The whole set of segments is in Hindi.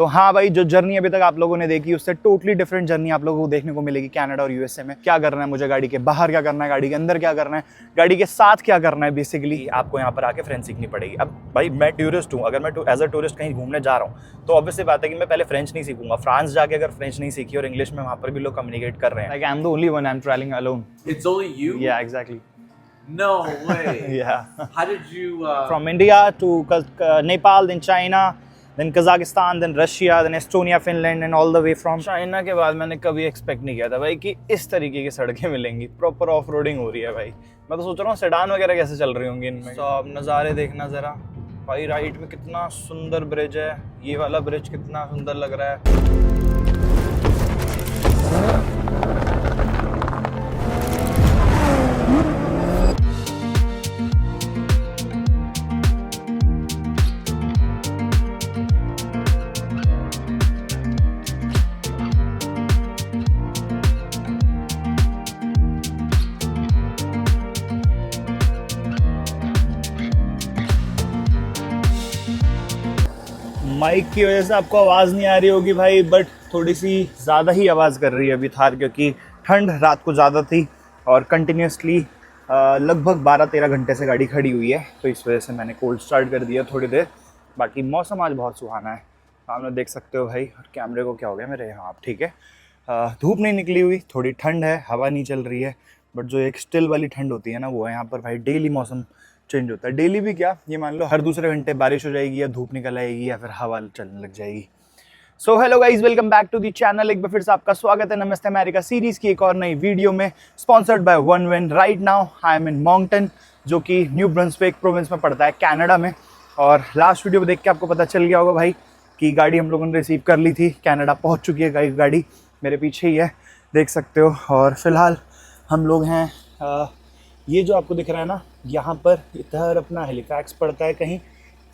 तो हाँ भाई, जो जर्नी अभी तक आप लोगों ने देखी उससे टोटली डिफरेंट जर्नी आप लोगों को देखने को मिलेगी कनाडा और यूएसए में। क्या करना है मुझे, गाड़ी के बाहर क्या करना है, गाड़ी के अंदर क्या करना है, गाड़ी के साथ क्या करना है, बेसिकली आपको यहाँ पर आके फ्रेंच सीखनी पड़ेगी। अब भाई मैं टूरिस्ट हूँ, अगर मैं एज अ टूरिस्ट कहीं घूमने जा रहा हूँ तो ऑब्वियसली बात है कि मैं पहले फ्रेंच नहीं सीखूंगा। फ्रांस जाके अगर फ्रेंच नहीं सीखी और इंग्लिश में वहाँ पर भी लोग कम्युनिकेट कर रहे हैं, like I am the only one, I am travelling alone. It's only you? या exactly. No way. Yeah. How did you? From India to Nepal, then China, then Kazakhstan, then Russia, then Estonia, Finland, and all the way from China के बाद मैंने कभी एक्सपेक्ट नहीं किया था भाई कि इस तरीके की सड़कें मिलेंगी। प्रॉपर ऑफ रोडिंग हो रही है भाई। मैं तो सोच रहा हूँ सेडान वगैरह कैसे चल रही होंगी इनमें। तो आप नज़ारे देखना ज़रा भाई, राइट में कितना सुंदर ब्रिज है, ये वाला ब्रिज कितना सुंदर लग रहा है। माइक की वजह से आपको आवाज़ नहीं आ रही होगी भाई, बट थोड़ी सी ज़्यादा ही आवाज़ कर रही है अभी थार, क्योंकि ठंड रात को ज़्यादा थी और कंटिन्यूसली लगभग 12-13 घंटे से गाड़ी खड़ी हुई है, तो इस वजह से मैंने कोल्ड स्टार्ट कर दिया थोड़ी देर। बाकी मौसम आज बहुत सुहाना है, सामने देख सकते हो भाई। और कैमरे को क्या हो गया मेरे, यहाँ ठीक है। धूप नहीं निकली हुई, थोड़ी ठंड है, हवा नहीं चल रही है, बट जो एक स्टिल वाली ठंड होती है ना, वो है यहाँ पर भाई। डेली मौसम चेंज होता है, डेली भी क्या, ये मान लो हर दूसरे घंटे बारिश हो जाएगी या धूप निकल आएगी या फिर हवा चलने लग जाएगी। So hello guys, welcome back to the channel. एक बार फिर से आपका स्वागत है नमस्ते अमेरिका सीरीज की एक और नई वीडियो में, sponsored by one win. Right now I am in Moncton, जो कि न्यू ब्रंसविक प्रोविंस में पड़ता है कनाडा में। और लास्ट वीडियो देख के आपको पता चल गया होगा भाई कि गाड़ी हम लोगों ने रिसीव कर ली थी, कनाडा पहुँच चुकी है गाड़ी, मेरे पीछे ही है, देख सकते हो। और फिलहाल हम लोग हैं ये जो आपको दिख रहा है ना, यहाँ पर इधर अपना हैलिफैक्स पड़ता है कहीं,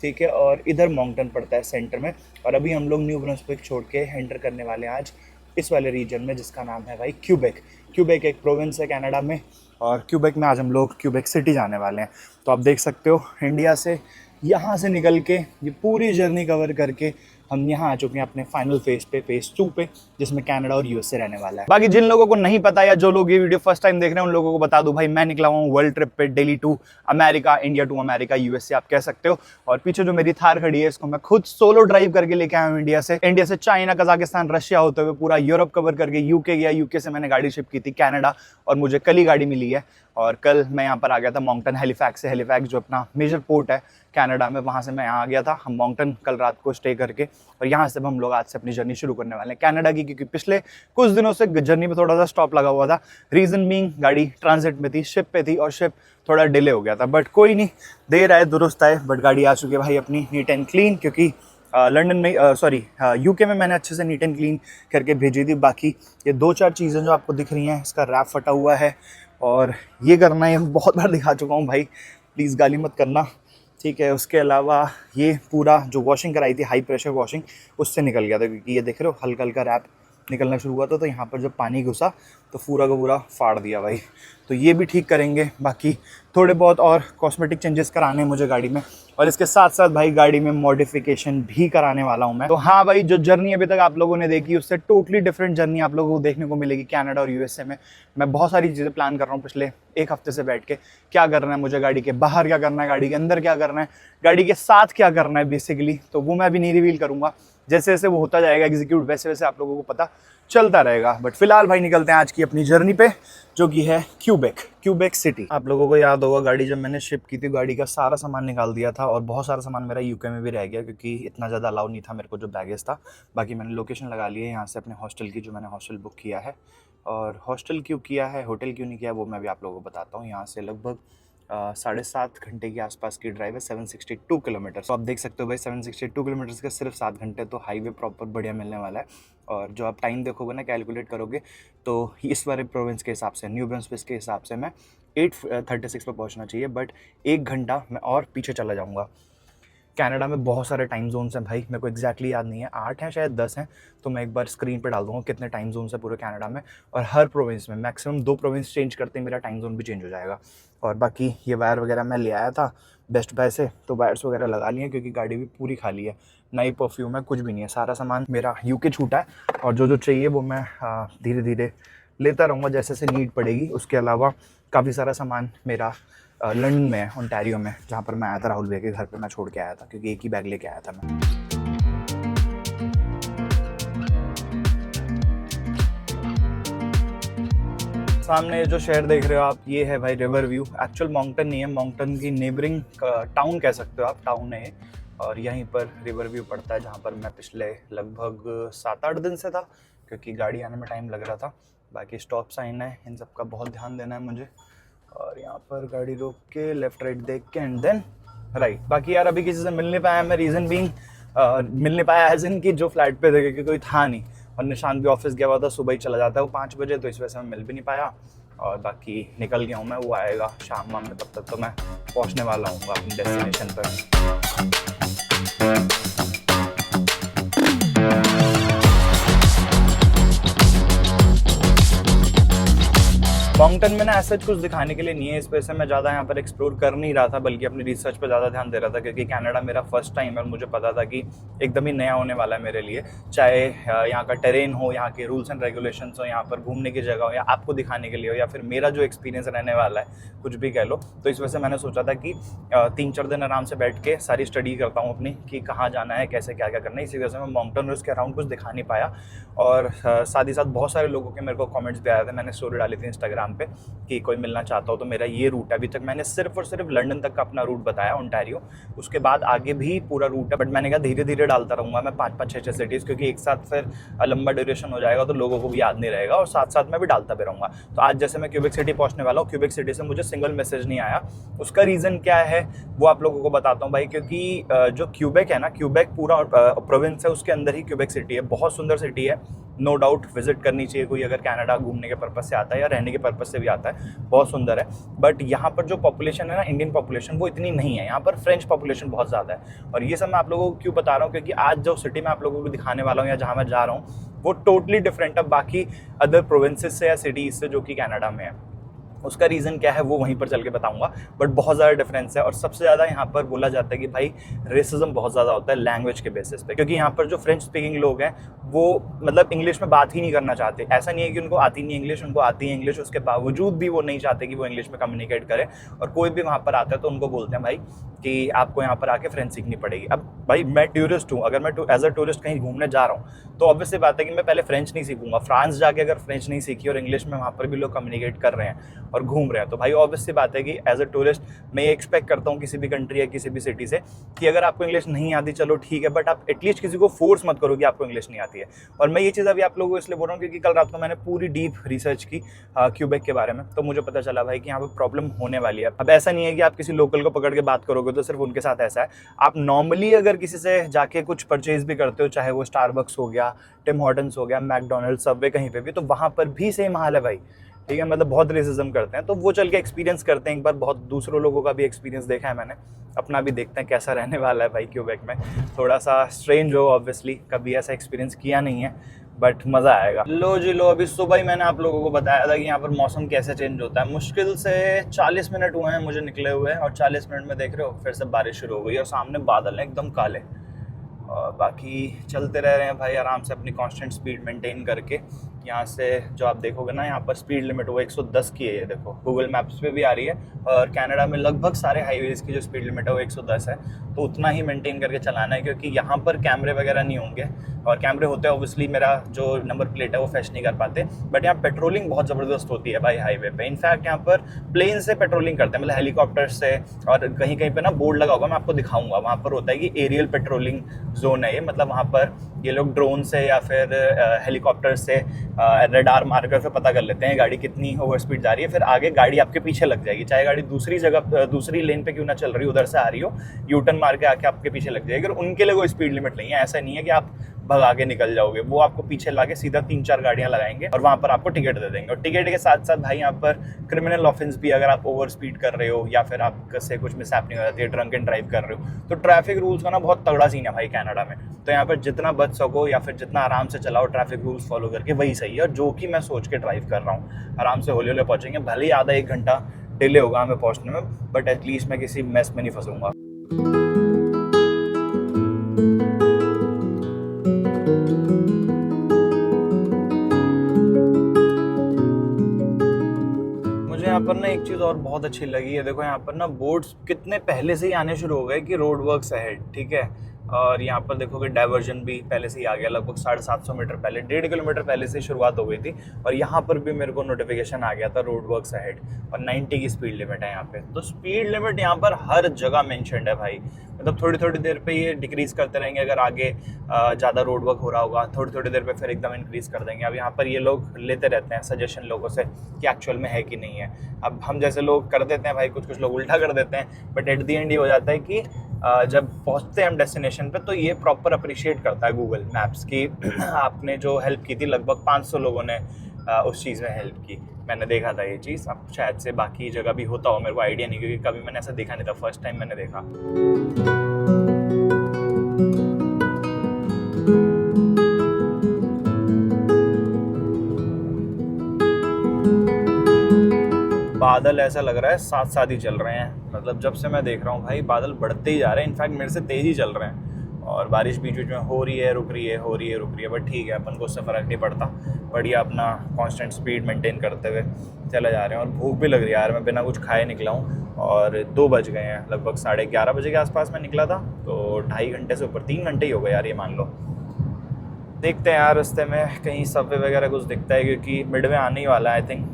ठीक है, और इधर मॉन्कटन पड़ता है सेंटर में। और अभी हम लोग न्यू ब्रंसविक छोड़ के एंटर करने वाले हैं आज इस वाले रीजन में, जिसका नाम है भाई क्यूबेक। क्यूबेक एक प्रोविंस है कनाडा में, और क्यूबेक में आज हम लोग क्यूबेक सिटी जाने वाले हैं। तो आप देख सकते हो इंडिया से यहाँ से निकल के ये पूरी जर्नी कवर करके हम यहाँ आ चुके हैं अपने फाइनल फेज पे, फेज 2 पे, जिसमें कनाडा और यूएसए रहने वाला है। बाकी जिन लोगों को नहीं पता या जो लोग ये वीडियो फर्स्ट टाइम देख रहे हैं उन लोगों को बता दूं भाई, मैं निकला हुआ हूँ वर्ल्ड ट्रिप पे, Delhi to America, India to America, USA आप कह सकते हो। और पीछे जो मेरी थार खड़ी है, इसको मैं खुद सोलो ड्राइव करके लेके आया हूँ इंडिया से चाइना, कजाकिस्तान, रशिया होते हुए पूरा यूरोप कवर करके यूके गया। यूके से मैंने गाड़ी शिप की थी कनाडा, और मुझे कल ही गाड़ी मिली है। और कल मैं यहाँ पर आ गया था मॉन्कटन, हैलिफैक्स से। हैलिफैक्स जो अपना मेजर पोर्ट है कनाडा में, वहाँ से मैं यहाँ आ गया था। हम मॉन्कटन कल रात को स्टे करके, और यहाँ से हम लोग आज से अपनी जर्नी शुरू करने वाले हैं कनाडा की, क्योंकि पिछले कुछ दिनों से जर्नी में थोड़ा सा स्टॉप लगा हुआ था। रीज़न बीइंग गाड़ी ट्रांजिट में थी, शिप पे थी, और शिप थोड़ा डिले हो गया था, बट कोई नहीं, देर आए दुरुस्त आए। बट गाड़ी आ चुकी है भाई अपनी नीट एंड क्लीन, क्योंकि लंदन में यूके में मैंने अच्छे से नीट एंड क्लीन करके भेजी थी। बाकी ये 2-4 चीज़ें जो आपको दिख रही हैं, इसका रैप फटा हुआ है, और ये करना है, बहुत बार दिखा चुका हूँ भाई, प्लीज़ गाली मत करना, ठीक है। उसके अलावा ये पूरा जो वॉशिंग कराई थी, हाई प्रेशर वॉशिंग, उससे निकल गया था, क्योंकि ये देख रहे हो हल्का हल्का रैप निकलना शुरू हुआ था, तो यहाँ पर जब पानी घुसा तो पूरा का पूरा फाड़ दिया भाई। तो ये भी ठीक करेंगे। बाकी थोड़े बहुत और कॉस्मेटिक चेंजेस कराने हैं मुझे गाड़ी में, और इसके साथ साथ भाई गाड़ी में मॉडिफिकेशन भी कराने वाला हूँ मैं। तो हाँ भाई, जो जर्नी अभी तक आप लोगों ने देखी उससे टोटली डिफरेंट जर्नी आप लोगों को देखने को मिलेगी कनाडा और यूएसए में। मैं बहुत सारी चीज़ें प्लान कर रहा हूँ पिछले एक हफ्ते से बैठ के, क्या करना है मुझे, गाड़ी के बाहर क्या करना है, गाड़ी के अंदर क्या करना है, गाड़ी के साथ क्या करना है बेसिकली। तो वो मैं अभी नहीं रिवील करूँगा, जैसे जैसे वो होता जाएगा एग्जीक्यूट, वैसे वैसे आप लोगों को पता चलता रहेगा। बट फिलहाल भाई निकलते हैं आज की अपनी जर्नी पे, जो कि है क्यूबेक सिटी। आप लोगों को याद होगा गाड़ी जब मैंने शिप की थी, गाड़ी का सारा सामान निकाल दिया था, और बहुत सारा सामान मेरा यूके में भी रह गया, क्योंकि इतना ज़्यादा अलाउ नहीं था मेरे को जो बैगेज था। बाकी मैंने लोकेशन लगा ली है यहाँ से अपने हॉस्टल की, जो मैंने हॉस्टल बुक किया है। और हॉस्टल क्यों किया है, होटल क्यों नहीं किया, वो मैं भी आप लोगों को बताता हूँ। यहाँ से लगभग 7.5 घंटे के आसपास की ड्राइव है, 762 किलोमीटर। तो आप देख सकते हो भाई 762 किलोमीटर के सिर्फ 7 घंटे, तो हाईवे प्रॉपर बढ़िया मिलने वाला है। और जो आप टाइम देखोगे ना, कैलकुलेट करोगे, तो इस वाले प्रोविंस के हिसाब से, न्यू ब्रंसविक के हिसाब से मैं 8:36 पर पहुंचना चाहिए, बट 1 घंटा मैं और पीछे चला जाऊंगा। कनाडा में बहुत सारे टाइम जोन्स हैं भाई, मेरे को एग्जैक्टली याद नहीं है, 8 हैं शायद 10 हैं। तो मैं एक बार स्क्रीन पे डाल दूँगा कितने टाइम जोन्स हैं पूरे कनाडा में, और हर प्रोविंस में मैक्सिमम 2 प्रोविंस चेंज करते ही मेरा टाइम जोन भी चेंज हो जाएगा। और बाकी ये वायर वगैरह मैं ले आया था बेस्ट बाय से, तो वायर्स वगैरह लगा लिए क्योंकि गाड़ी भी पूरी खाली है, नई परफ्यूम है, कुछ भी नहीं है, सारा सामान मेरा यूके छूटा है। और जो जो चाहिए वो मैं धीरे धीरे लेता रहूँगा जैसे से नीड पड़ेगी। उसके अलावा काफ़ी सारा सामान मेरा लंदन में है, ओंटारियो में, जहाँ पर मैं आया था राहुल भैया के घर पे मैं छोड़ के आया था, क्योंकि एक ही बैग लेके आया था मैं। सामने जो शहर देख रहे हो आप, ये है भाई रिवर व्यू। एक्चुअल माउंटेन नहीं है, माउंटेन की नेबरिंग टाउन कह सकते हो आप, टाउन है। और यहीं पर रिवर व्यू पड़ता है, जहाँ पर मैं पिछले लगभग 7-8 दिन से था, क्योंकि गाड़ी आने में टाइम लग रहा था। बाकी स्टॉप साइन है, इन सब का बहुत ध्यान देना है मुझे। और यहाँ पर गाड़ी रोक के लेफ्ट राइट देख के एंड देन राइट। बाकी यार अभी किसी से मिल नहीं पाया मैं, रीज़न बीइंग मिल नहीं पाया एज इन कि जो फ्लैट पे थे, क्योंकि कोई था नहीं। और निशांत भी ऑफिस गया हुआ था, सुबह ही चला जाता है वो 5 बजे, तो इस वजह से मैं मिल भी नहीं पाया। और बाकी निकल गया हूँ मैं, वो आएगा शाम में, तब तक तो मैं पहुँचने वाला हूँ अपनी डेस्टिनेशन पर। माउंटेन में ना ऐसा कुछ दिखाने के लिए नहीं है, इस वजह से मैं ज़्यादा यहाँ पर एक्सप्लोर कर नहीं रहा था, बल्कि अपनी रिसर्च पर ज़्यादा ध्यान दे रहा था, क्योंकि कनाडा मेरा फर्स्ट टाइम है और मुझे पता था कि एकदम ही नया होने वाला है मेरे लिए। चाहे यहाँ का टेरेन हो, यहाँ के रूल्स एंड रेगुलेशंस हो, यहाँ पर घूमने की जगह हो, या आपको दिखाने के लिए हो, या फिर मेरा जो एक्सपीरियंस रहने वाला है, कुछ भी कह लो। तो इस वजह से मैंने सोचा था कि 3-4 दिन आराम से बैठ के सारी स्टडी करता हूँ अपनी, कि कहाँ जाना है, कैसे क्या क्या करना है। इसी वजह से मैं माउंटेन और उसके अराउंड कुछ दिखा नहीं पाया। और साथ ही साथ बहुत सारे लोगों के मेरे को कमेंट्स भी आए थे, मैंने स्टोरी डाली थी इंस्टाग्राम पे कि कोई मिलना चाहता हो तो मेरा ये रूट है। अभी तक मैंने सिर्फ और सिर्फ लंदन तक का अपना रूट बताया, ओंटारियो, उसके बाद आगे भी पूरा रूट है, बट मैंने कहा धीरे धीरे डालता रहूँगा मैं 5-5, 6-6 सिटीज़, क्योंकि एक साथ फिर लंबा ड्यूरेशन हो जाएगा तो लोगों को भी याद नहीं रहेगा, और साथ साथ मैं भी डालता भी रहूँगा। तो आज जैसे मैं क्यूबेक सिटी पहुँचने वाला हूँ, क्यूबेक सिटी से मुझे सिंगल मैसेज नहीं आया। उसका रीज़न क्या है वो आप लोगों को बताता हूँ भाई, क्योंकि जो क्यूबेक है ना, क्यूबेक पूरा प्रोविंस है, उसके अंदर ही क्यूबेक सिटी है। बहुत सुंदर सिटी है, नो डाउट विजिट करनी चाहिए कोई अगर कनाडा घूमने के पर्पस से आता है या रहने के पर्पस से भी आता है, बहुत सुंदर है। बट यहाँ पर जो पॉपुलेशन है ना, इंडियन पॉपुलेशन, वो इतनी नहीं है। यहाँ पर फ्रेंच पॉपुलेशन बहुत ज़्यादा है। और ये सब मैं आप लोगों को क्यों बता रहा हूँ, क्योंकि आज जो सिटी मैं आप लोगों को दिखाने वाला हूँ या जहाँ मैं जा रहा हूँ, वो टोटली डिफरेंट है बाकी अदर प्रोविंसेस से या सिटीज़ से जो कि कनाडा में है। उसका रीज़न क्या है वो वहीं पर चल के बताऊंगा, बट बहुत ज़्यादा डिफरेंस है। और सबसे ज़्यादा यहाँ पर बोला जाता है कि भाई रेसिज्म बहुत ज़्यादा होता है लैंग्वेज के बेसिस पे, क्योंकि यहाँ पर जो फ्रेंच स्पीकिंग लोग हैं वो मतलब इंग्लिश में बात ही नहीं करना चाहते। ऐसा नहीं है कि उनको आती नहीं इंग्लिश, उनको आती है इंग्लिश, उसके बावजूद भी वो नहीं चाहते कि वो इंग्लिश में कम्युनिकेट करें। और कोई भी वहाँ पर आता है तो उनको बोलते हैं भाई कि आपको यहाँ पर आके फ्रेंच सीखनी पड़ेगी। अब भाई मैं टूरिस्ट हूँ, अगर मैं एज अ टूरिस्ट कहीं घूमने जा रहा हूँ तो ऑब्वियसली बात है कि मैं पहले फ्रेंच नहीं सीखूंगा। फ्रांस जाके अगर फ्रेंच नहीं सीखी और इंग्लिश में वहाँ पर भी लोग कम्युनिकेट कर रहे हैं और घूम रहे हैं, तो भाई ऑब्वियसली बात है कि एज अ टूरिस्ट मैं ये एक्सपेक्ट करता हूँ किसी भी कंट्री या किसी भी सिटी से कि अगर आपको इंग्लिश नहीं आती चलो ठीक है, बट आप एटलीस्ट किसी को फोर्स मत करो कि आपको इंग्लिश नहीं आती है। और मैं ये चीज़ अभी आप लोगों को इसलिए बोल रहा हूँ क्योंकि कल रात को मैंने पूरी डीप रिसर्च की क्यूबेक के बारे में, तो मुझे पता चला भाई कि यहाँ पर प्रॉब्लम होने वाली है। अब ऐसा नहीं है कि आप किसी लोकल को पकड़ के बात करोगे तो सिर्फ उनके साथ ऐसा है। आप नॉर्मली अगर किसी से जाके कुछ परचेज भी करते हो, चाहे वो स्टारबक्स हो गया, टिम हॉर्टन्स हो गया, मैकडोनल्ड्स, सबवे, कहीं पे भी, तो वहाँ पर भी सेम हाल है भाई। ठीक है, मतलब बहुत रेसिज्म करते हैं, तो वो चल के एक्सपीरियंस करते हैं एक बार। बहुत दूसरों लोगों का भी एक्सपीरियंस देखा है मैंने, अपना भी देखते हैं कैसा रहने वाला है भाई क्यूबेक में। थोड़ा सा स्ट्रेंज हो ऑब्वियसली, कभी ऐसा एक्सपीरियंस किया नहीं है, बट मज़ा आएगा। लो जी लो, अभी सुबह ही मैंने आप लोगों को बताया था कि यहाँ पर मौसम कैसे चेंज होता है। मुश्किल से 40 मिनट हुए हैं मुझे निकले हुए, और 40 मिनट में देख रहे हो फिर से बारिश शुरू हो गई और सामने बादल हैं एकदम काले। और बाकी चलते रह रहे हैं भाई आराम से अपनी कांस्टेंट स्पीड मेंटेन करके। यहाँ से जो आप देखोगे ना, यहाँ पर स्पीड लिमिट वो 110 की है, ये देखो गूगल मैप्स पे भी आ रही है। और कनाडा में लगभग सारे हाईवेज़ की जो स्पीड लिमिट है वो 110 है, तो उतना ही मेंटेन करके चलाना है, क्योंकि यहाँ पर कैमरे वगैरह नहीं होंगे। और कैमरे होते हैं ऑब्वियसली मेरा जो नंबर प्लेट है वो फैच नहीं कर पाते, बट यहाँ पेट्रोलिंग बहुत ज़बरदस्त होती है भाई हाईवे पे। इनफैक्ट यहाँ पर प्लेन से पेट्रोलिंग करते हैं, मतलब हेलीकॉप्टर से। और कहीं कहीं पे ना बोर्ड लगा होगा, मैं आपको दिखाऊंगा, वहाँ पर होता है कि एरियल पेट्रोलिंग जोन है ये, मतलब वहाँ पर ये लोग ड्रोन से या फिर हेलीकॉप्टर से रेडार मारकर फिर पता कर लेते हैं गाड़ी कितनी ओवर स्पीड जा रही है, फिर आगे गाड़ी आपके पीछे लग जाएगी, चाहे गाड़ी दूसरी जगह दूसरी लेन पे क्यों ना चल रही हो, उधर से आ रही हो, यू टर्न मार के आके आपके पीछे लग जाएगी। और उनके लिए कोई स्पीड लिमिट नहीं है, ऐसा नहीं है कि आप भगा के निकल जाओगे। वो आपको पीछे लाके सीधा 3-4 गाड़ियां लगाएंगे और वहाँ पर आपको टिकट दे देंगे। और टिकट के साथ साथ भाई यहाँ पर क्रिमिनल ऑफेंस भी, अगर आप ओवर स्पीड कर रहे हो या फिर आपसे कुछ मिसहैपनिंग हो जाती है, ड्रंक एंड ड्राइव कर रहे हो, तो ट्रैफिक रूल्स का ना बहुत तगड़ा सीन है भाई कनाडा में। तो यहाँ पर जितना बच सको या फिर जितना आराम से चलाओ ट्रैफिक रूल्स फॉलो करके, वही सही है। और जो कि मैं सोच के ड्राइव कर रहा हूँ, आराम से होले होले पहुँचेंगे, भले ही आधा 1 घंटा डिले होगा हमें पहुँचने में, बट एटलीस्ट मैं किसी मेस में नहीं फंसूंगा। यहाँ पर ना एक चीज़ और बहुत अच्छी लगी है, देखो यहाँ पर ना बोर्ड्स कितने पहले से ही आने शुरू हो गए कि रोड वर्क्स अहेड, ठीक है। और यहाँ पर देखोगे डाइवर्जन भी पहले से ही आ गया, लगभग 750 मीटर पहले, 1.5 किलोमीटर पहले से शुरुआत हो गई थी। और यहाँ पर भी मेरे को नोटिफिकेशन आ गया था रोड वर्क्स अहेड, और 90 की स्पीड लिमिट है यहाँ पे। तो स्पीड लिमिट यहाँ पर हर जगह मेंशन्ड है भाई, मतलब थोड़ी थोड़ी देर पे ये डिक्रीज़ करते रहेंगे। अगर आगे ज़्यादा रोड वर्क हो रहा होगा, थोड़ी थोड़ी देर पे फिर एकदम इंक्रीज़ कर देंगे। अब यहाँ पर ये लोग लेते रहते हैं सजेशन लोगों से कि एक्चुअल में है कि नहीं है। अब हम जैसे लोग कर देते हैं भाई, कुछ लोग उल्टा कर देते हैं, बट एट दी एंड ये हो जाता है कि जब पहुँचते हैं हम डेस्टिनेशन पे, तो ये प्रॉपर अप्रिशिएट करता है गूगल मैप्स की आपने जो हेल्प की थी, लगभग 500 लोगों ने उस चीज़ में हेल्प की। मैंने देखा था ये चीज़, अब शायद से बाकी जगह भी होता हो, मेरे को आइडिया नहीं, क्योंकि कभी मैंने ऐसा देखा नहीं था, फर्स्ट टाइम मैंने देखा। बादल ऐसा लग रहा है साथ साथ ही चल रहे हैं, मतलब जब से मैं देख रहा हूँ भाई बादल बढ़ते ही जा रहे हैं, इनफैक्ट मेरे से तेज़ ही चल रहे हैं। और बारिश बीच बीच में हो रही है, रुक रही है, हो रही है, रुक रही है, बट ठीक है, अपन को उससे फ़र्क नहीं पड़ता, बढ़िया अपना कांस्टेंट स्पीड मेंटेन करते हुए चले जा रहे हैं। और भूख भी लग रही है यार, मैं बिना कुछ खाए निकला हूँ और 2 बज गए हैं, लगभग 11:30 बजे के आसपास मैं निकला था, तो 2.5 घंटे से ऊपर, 3 घंटे ही हो गए यार, ये मान लो। देखते हैं यार रास्ते में कहीं सबवे वगैरह कुछ दिखता है, क्योंकि मिडवे आने ही वाला है। आई थिंक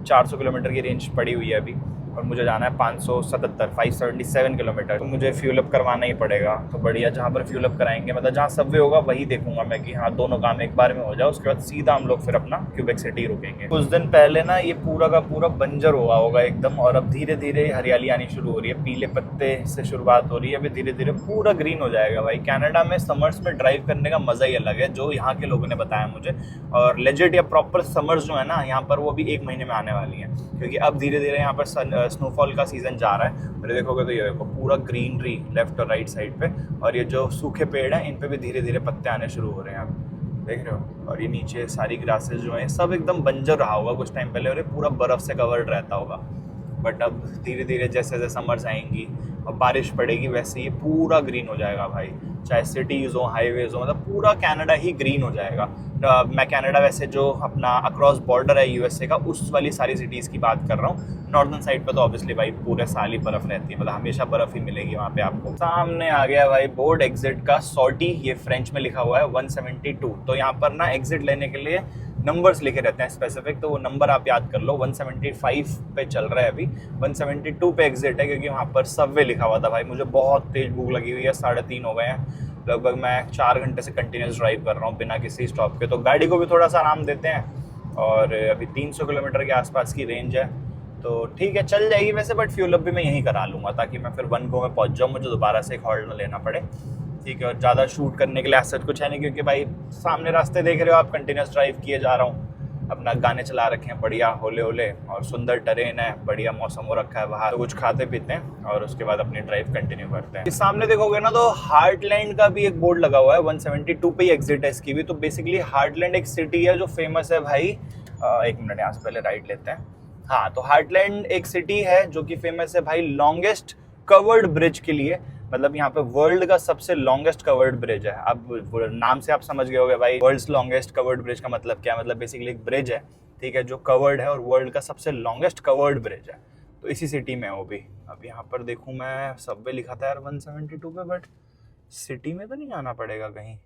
400 किलोमीटर की रेंज पड़ी हुई है अभी, और मुझे जाना है 577 किलोमीटर, तो मुझे फ्यूल अप करवाना ही पड़ेगा। तो बढ़िया, जहाँ पर फ्यूल अप कराएंगे, मतलब जहाँ सबवे होगा वही देखूंगा मैं कि हाँ दोनों काम एक बार में हो जाए। उसके बाद सीधा हम लोग फिर अपना क्यूबेक सिटी रुकेंगे। कुछ दिन पहले ना ये पूरा का पूरा बंजर हुआ होगा एकदम, और अब धीरे धीरे हरियाली आनी शुरू हो रही है, पीले पत्ते से शुरुआत हो रही है, अभी धीरे धीरे पूरा ग्रीन हो जाएगा भाई। कनाडा में समर्स में ड्राइव करने का मज़ा ही अलग है, जो यहाँ के लोगों ने बताया मुझे। और लेजेंड या प्रॉपर समर्स जो है ना यहाँ पर, वो भी 1 महीने में आने वाली है, क्योंकि अब धीरे धीरे यहाँ पर स्नोफॉल का सीज़न जा रहा है। और देखोगे तो ये देखो पूरा ग्रीनरी लेफ्ट और राइट साइड पे, और ये जो सूखे पेड़ हैं इन पे भी धीरे धीरे पत्ते आने शुरू हो रहे हैं, आप देख रहे हो। और ये नीचे सारी ग्रासेस जो हैं सब एकदम बंजर रहा होगा कुछ टाइम पहले, और ये पूरा बर्फ़ से कवर्ड रहता होगा। बट अब धीरे धीरे जैसे जैसे समर्स आएंगी और बारिश पड़ेगी, वैसे ये पूरा ग्रीन हो जाएगा भाई, चाहे सिटीज़ हो, हाईवेज़ हो, मतलब पूरा कनाडा ही ग्रीन हो जाएगा। मैं कनाडा वैसे जो अपना अक्रॉस बॉर्डर है यूएसए का, उस वाली सारी सिटीज़ की बात कर रहा हूँ। नॉर्दर्न साइड पे तो ऑब्वियसली भाई पूरे साल ही बर्फ़ रहती है, मतलब हमेशा बर्फ़ ही मिलेगी वहाँ पे आपको। सामने आ गया भाई बोर्ड एग्जिट का, सॉल्टी, ये फ्रेंच में लिखा हुआ है 172। तो यहाँ पर ना एग्जिट लेने के लिए नंबर्स लिखे रहते हैं स्पेसिफिक, तो वो नंबर आप याद कर लो। 175 पे चल रहा है अभी, 172 पे एग्जिट है, क्योंकि वहाँ पर सबवे लिखा हुआ था भाई। मुझे बहुत तेज़ भूख लगी हुई है, 3:30 हो गए हैं, लगभग मैं 4 घंटे से कंटिन्यूस ड्राइव कर रहा हूँ बिना किसी स्टॉप के, तो गाड़ी को भी थोड़ा सा आराम देते हैं। और अभी 300 किलोमीटर के आसपास की रेंज है, तो ठीक है, चल जाएगी वैसे। बट फ्यूल अप भी मैं यहीं करा लूँगा, ताकि मैं फिर 1 गो में पहुँच जाऊँ, मुझे दोबारा से एक हॉल्ट ना लेना पड़े, ठीक है। और ज़्यादा शूट करने के लिए ऐसा कुछ है नहीं, क्योंकि भाई सामने रास्ते देख रहे हो आप, कंटिन्यूस ड्राइव किए जा रहा हूँ, अपना गाने चला रखे हैं बढ़िया होले होले, और सुंदर टरेन है, बढ़िया मौसम हो रखा है बाहर, तो कुछ खाते पीते हैं और उसके बाद अपनी ड्राइव कंटिन्यू करते हैं। सामने देखोगे ना तो हार्टलैंड का भी एक बोर्ड लगा हुआ है, 172 पे ही एग्जिट है इसकी भी। तो बेसिकली हार्टलैंड एक सिटी है जो फेमस है भाई। 1 मिनट, यहाँ से पहले राइट लेते हैं। हाँ, तो हार्टलैंड एक सिटी है जो कि फेमस है भाई लॉन्गेस्ट कवर्ड ब्रिज के लिए, मतलब यहाँ पे वर्ल्ड का सबसे लॉन्गेस्ट कवर्ड ब्रिज है। अब नाम से आप समझ गए होंगे भाई, वर्ल्ड्स लॉन्गेस्ट कवर्ड ब्रिज का मतलब क्या है। मतलब बेसिकली एक ब्रिज है, ठीक है, जो कवर्ड है, और वर्ल्ड का सबसे लॉन्गेस्ट कवर्ड ब्रिज है, तो इसी सिटी में है वो भी। अब यहाँ पर देखूँ मैं, सबवे लिखा था यार 172 पे, बट सिटी में तो नहीं जाना पड़ेगा कहीं।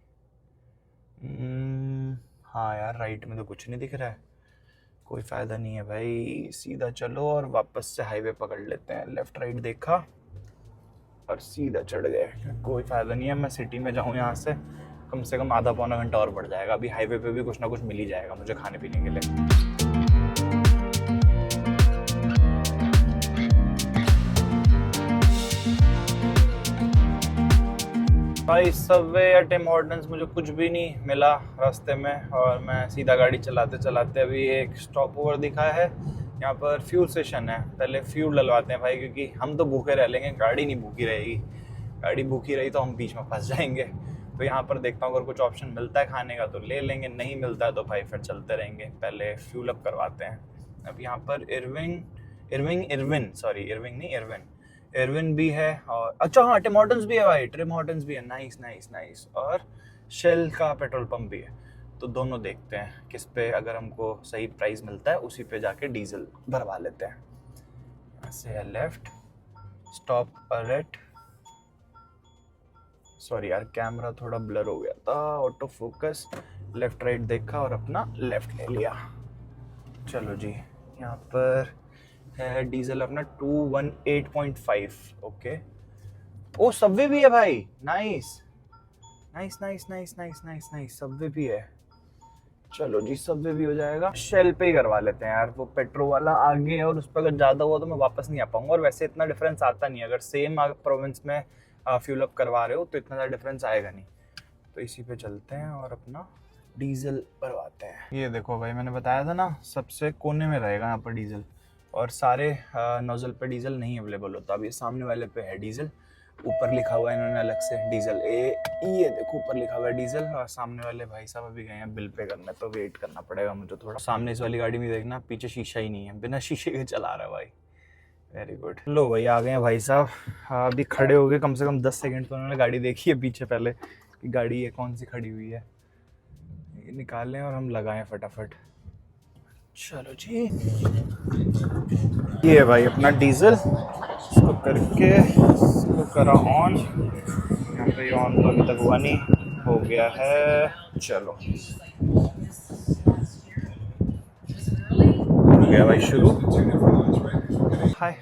हाँ यार, राइट में तो कुछ नहीं दिख रहा है, कोई फ़ायदा नहीं है भाई, सीधा चलो और वापस से हाईवे पकड़ लेते हैं। लेफ़्ट राइट देखा और सीधा चढ़ गए, कोई फ़ायदा नहीं है। मैं सिटी में जाऊँ यहाँ से कम आधा पौना घंटा और बढ़ जाएगा। अभी हाईवे पे भी कुछ ना कुछ मिल ही जाएगा मुझे खाने पीने के लिए। भाई सबवे या टिम हॉर्टन्स मुझे कुछ भी नहीं मिला रास्ते में, और मैं सीधा गाड़ी चलाते चलाते अभी एक स्टॉप ओवर दिखा है, यहाँ पर फ्यूल स्टेशन है। पहले फ्यूल डलवाते हैं भाई, क्योंकि हम तो भूखे रह लेंगे, गाड़ी नहीं भूखी रहेगी। गाड़ी भूखी रही तो हम बीच में फंस जाएंगे। तो यहाँ पर देखता हूँ अगर कुछ ऑप्शन मिलता है खाने का तो ले लेंगे, नहीं मिलता है तो भाई फिर चलते रहेंगे। पहले फ्यूल अप करवाते हैं। अब यहाँ पर इरविन भी है, और अच्छा हाँ टिम हॉर्टन्स भी है भाई, टिम हॉर्टन्स भी है। Nice nice nice. और शेल का पेट्रोल पंप भी है। तो दोनों देखते हैं किस पे अगर हमको सही प्राइस मिलता है उसी पे जाके डीजल भरवा लेते हैं। यहाँ से है लेफ्ट, स्टॉप अलर्ट। सॉरी यार कैमरा थोड़ा ब्लर हो गया था, ऑटो फोकस। लेफ्ट राइट देखा और अपना लेफ्ट ले लिया। चलो जी, यहाँ पर है डीजल अपना 218.5। ओके, ओ सबवे भी है भाई। Nice nice nice nice nice nice nice, Subway भी है। चलो जी, सबवे भी हो जाएगा। शेल पे ही करवा लेते हैं यार, वो पेट्रोल वाला आगे है और उस पर अगर ज़्यादा हुआ तो मैं वापस नहीं आ पाऊंगा। और वैसे इतना डिफरेंस आता नहीं है, अगर सेम प्रोविंस में फ्यूल अप करवा रहे हो तो इतना ज़्यादा डिफरेंस आएगा नहीं। तो इसी पे चलते हैं और अपना डीजल भरवाते हैं। ये देखो भाई, मैंने बताया था ना सबसे कोने में रहेगा यहाँ पर डीजल, और सारे नोजल पे डीजल नहीं अवेलेबल होता। अब ये सामने वाले पे है डीजल, ऊपर लिखा हुआ है इन्होंने अलग से डीजल ये देखो ऊपर लिखा हुआ है डीजल। और सामने वाले भाई साहब अभी गए हैं बिल पे करने, तो वेट करना पड़ेगा मुझे थोड़ा। सामने इस वाली गाड़ी में देखना पीछे शीशा ही नहीं है, बिना शीशे के चला रहा है भाई। Very good. लो भाई आ गए हैं भाई साहब। अभी खड़े हो गए कम से कम 10 सेकेंड तो उन्होंने गाड़ी देखी है पीछे पहले कि गाड़ी ये कौन सी खड़ी हुई है। ये निकालें और हम लगाएं फटाफट। चलो जी, ये है भाई अपना डीजल। इसको करके इसको करा ऑन। यहाँ पे ऑन तो अभी तक हुआ नहीं, हो गया है। चलो हो गया भाई शुरू। Hi,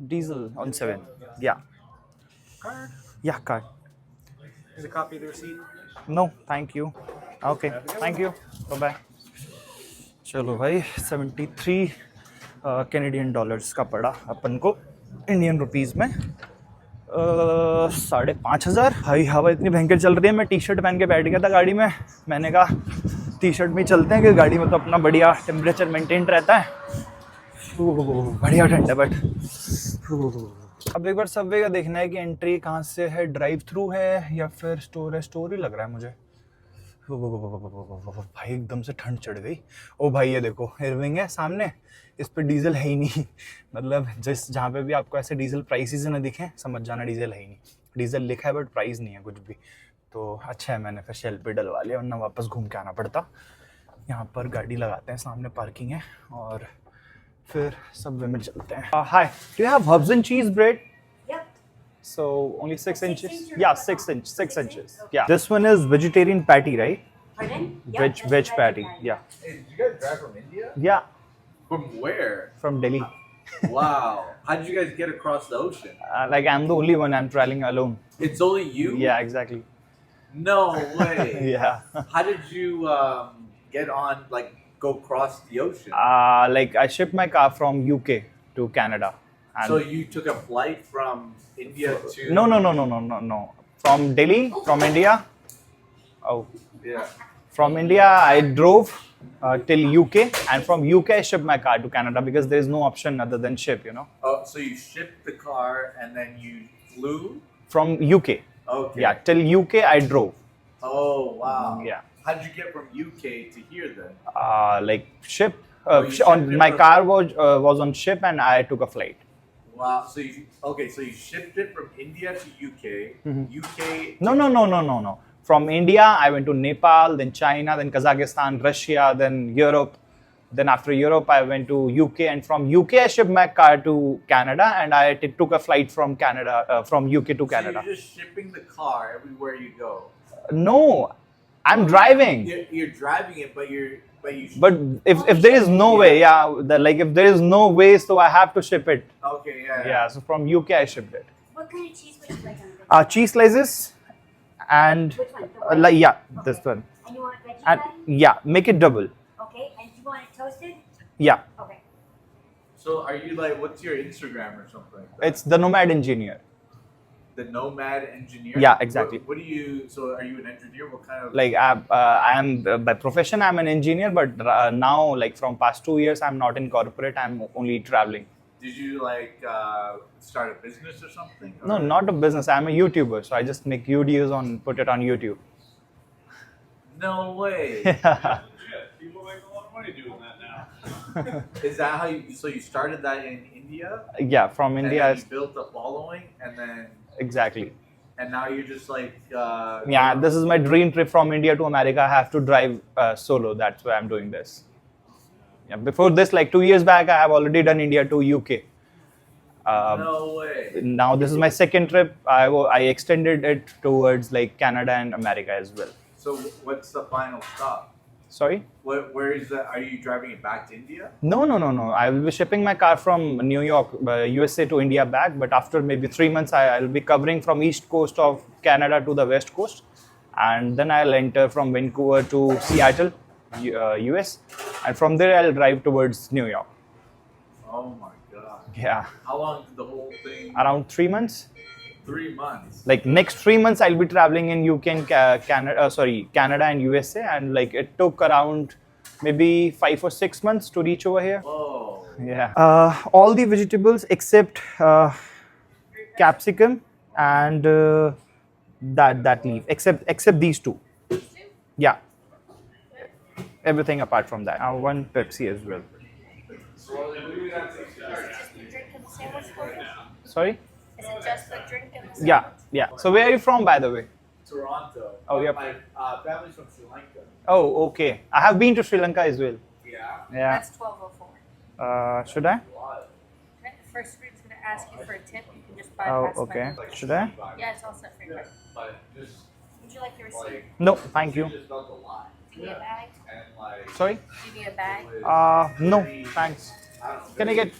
diesel on 7। या card. Here's a copy of the receipt. No thank you. Okay thank you, bye bye. चलो भाई 73 कैनेडियन डॉलर्स का पड़ा अपन को इंडियन रुपीस में 5,500। भाई हवा इतनी भयंकर चल रही है, मैं टी शर्ट पहन के बैठ गया था गाड़ी में। मैंने कहा टी शर्ट में ही चलते हैं कि गाड़ी में तो अपना बढ़िया टेम्परेचर मेंटेन रहता है। बढ़िया ठंड है बट। अब एक बार सबवे का देखना है कि एंट्री कहाँ से है, ड्राइव थ्रू है या फिर स्टोर है। स्टोर ही लग रहा है मुझे। भाई एकदम से ठंड चढ़ गई। ओ भाई ये देखो इरविंग है सामने, इस पे डीजल है ही नहीं। मतलब जिस जहाँ पे भी आपको ऐसे डीजल प्राइसेस ना दिखें समझ जाना डीजल है ही नहीं। डीजल लिखा है बट प्राइस नहीं है कुछ भी। तो अच्छा है मैंने फिर शेल पे डलवा लिया, वरना वापस घूम के आना पड़ता। यहाँ पर गाड़ी लगाते हैं, सामने पार्किंग है, और फिर सबवे में चलते हैं। Hi, do you have herbs and cheese bread? So only 6 inches? Yeah, 6 inches. Yeah. This one is vegetarian patty, right? Pardon? Veg patty. Yeah. Hey, did you guys drive from India? Yeah. From where? From Delhi. Wow. How did you guys get across the ocean? Like I'm the only one. I'm traveling alone. It's only you? Yeah, exactly. No way. Yeah. How did you get on, like, go across the ocean? Like I shipped my car from UK to Canada. And So you took a flight from India to... No. From Delhi, from India. Oh. Yeah. From India, I drove till UK, and from UK I shipped my car to Canada because there is no option other than ship, you know. Oh, so you shipped the car and then you flew? From UK. Okay. Yeah, till UK I drove. Oh, wow. Yeah. How did you get from UK to here then? Like ship. you shipped On it my from- car was on ship, and I took a flight. Wow. So you shipped it from India to UK. UK. No. From India, I went to Nepal, then China, then Kazakhstan, Russia, then Europe. Then after Europe, I went to UK, and from UK, I shipped my car to Canada, and I took a flight from Canada, from UK to Canada. So you're just shipping the car everywhere you go. No, I'm driving. You're driving it, but you. But if there is no way, like if there is no way, so I have to ship it. Okay, yeah. Yeah, so from UK I shipped it. What kind of cheese would you like on it? Cheese slices, and Which one? The white? this one. And you want veggie And patty? yeah, make it double. Okay. And you want it toasted? Yeah, Okay. So are you like, what's your Instagram or something? it's the Nomad Engineer. The nomad engineer. Yeah, exactly. What do you? So, are you an engineer? What kind of? Like I am by profession I'm an engineer, but now like from past 2 years I'm not in corporate. I'm only traveling. Did you like start a business or something? No, Or- not a business. I'm a YouTuber, so I just make videos put it on YouTube. No way. People make a lot of money doing that now. Is that how you? So you started that in India? Yeah, from And India. then you built a following, and then Exactly. and now you're just like. Yeah, this is my dream trip from India to America. I have to drive solo. That's why I'm doing this. Yeah, before this, like 2 years back, I have already done India to UK. No way. Now this is my second trip. I extended it towards like Canada and America as well. So what's the final stop? Sorry? Where is that? Are you driving it back to India? No. I will be shipping my car from New York, USA to India back. But after maybe 3 months, I'll be covering from east coast of Canada to the west coast, and then I'll enter from Vancouver to Seattle, US, and from there I'll drive towards New York. Oh my god. Yeah, How long did the whole thing? around 3 months. 3 months. Like next 3 months, I'll be traveling in UK and Canada and USA, and like it took around maybe 5 or 6 months to reach over here. Whoa. Yeah. All the vegetables except capsicum and that leaf, except these two. Yeah. Everything apart from that. One Pepsi as well. Drink in the sandwich for you? Sorry. Is it just the drink in the sandwich? Yeah. So where are you from, by the way? Toronto. Oh, yeah. My family's from Sri Lanka. Oh, okay. I have been to Sri Lanka as well. Yeah. Yeah. That's 1204. Should I? Okay, the first screen's going to ask you for a tip. You can just Oh, bypass okay. my- Should I? Yeah, it's all set for you. But just Would you like your receipt? No, thank you. just felt a lot. Do you need a bag? And like. Sorry. Do you need a bag? No, thanks. Can I get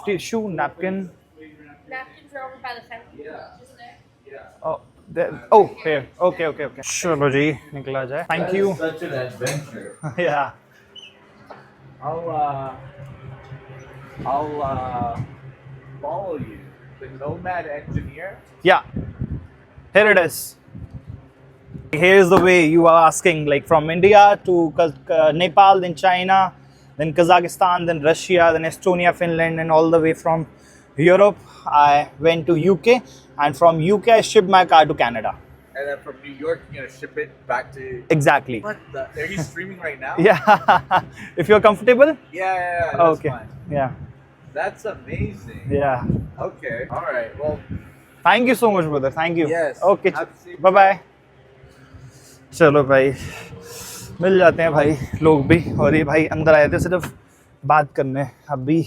tissue, napkin? Napkins are over by the fence. Yeah. Just there. Oh, oh, here. Okay. चलो जी, निकला जाए. Thank you. Such an adventure. Yeah. I'll follow you. The nomad engineer. Yeah. Here it is. Here's the way you are asking, like from India to Nepal, then China, then Kazakhstan, then Russia, then Estonia, Finland, and all the way from Europe. I went to UK, and from UK I shipped my car to Canada. And then from New York, you're gonna ship it back to. Exactly. What the? Are you streaming right now? Yeah. If you're comfortable. Yeah. That's Okay. fine. Yeah. That's amazing. Yeah. Okay. All right. Well. Thank you so much, brother. Thank you. Yes. Okay. Have a safe Bye bye. चलो भाई, मिल जाते हैं भाई लोग भी, और ये भाई अंदर आए थे सिर्फ बात करने. अभी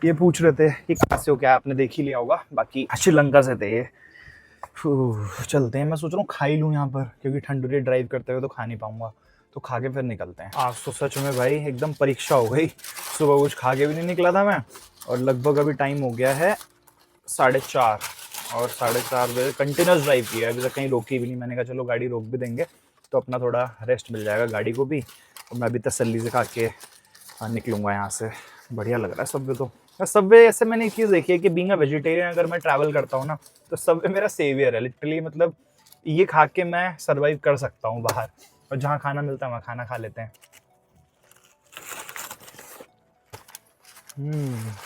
ये पूछ रहे थे कि कहाँ से हो, क्या आपने देख ही लिया होगा, बाकी श्रीलंका से थे ये. चलते हैं. मैं सोच रहा हूँ खा ही लूँ यहाँ पर, क्योंकि ठंड हो रही है, ड्राइव करते हुए तो खा नहीं पाऊंगा, तो खा के फिर निकलते हैं. आज तो सच में भाई एकदम परीक्षा हो गई. सुबह कुछ खा के भी नहीं निकला था मैं, और लगभग अभी टाइम हो गया है 4:30, और 4:30 बजे कंटिन्यूस ड्राइव किया, अभी तक कहीं रोकी भी नहीं. मैंने कहा चलो गाड़ी रोक भी देंगे तो अपना थोड़ा रेस्ट मिल जाएगा गाड़ी को भी, और मैं भी तसल्ली से खा के निकलूँगा यहाँ से. बढ़िया लग रहा है सबवे. तो सबवे ऐसे मैंने एक चीज़ देखी है कि बीइंग अ वेजिटेरियन अगर मैं ट्रैवल करता हूँ ना, तो सबवे मेरा सेवियर है लिटरली. मतलब ये खा के मैं सर्वाइव कर सकता हूँ बाहर, और जहाँ खाना मिलता है वहाँ खाना खा लेते हैं.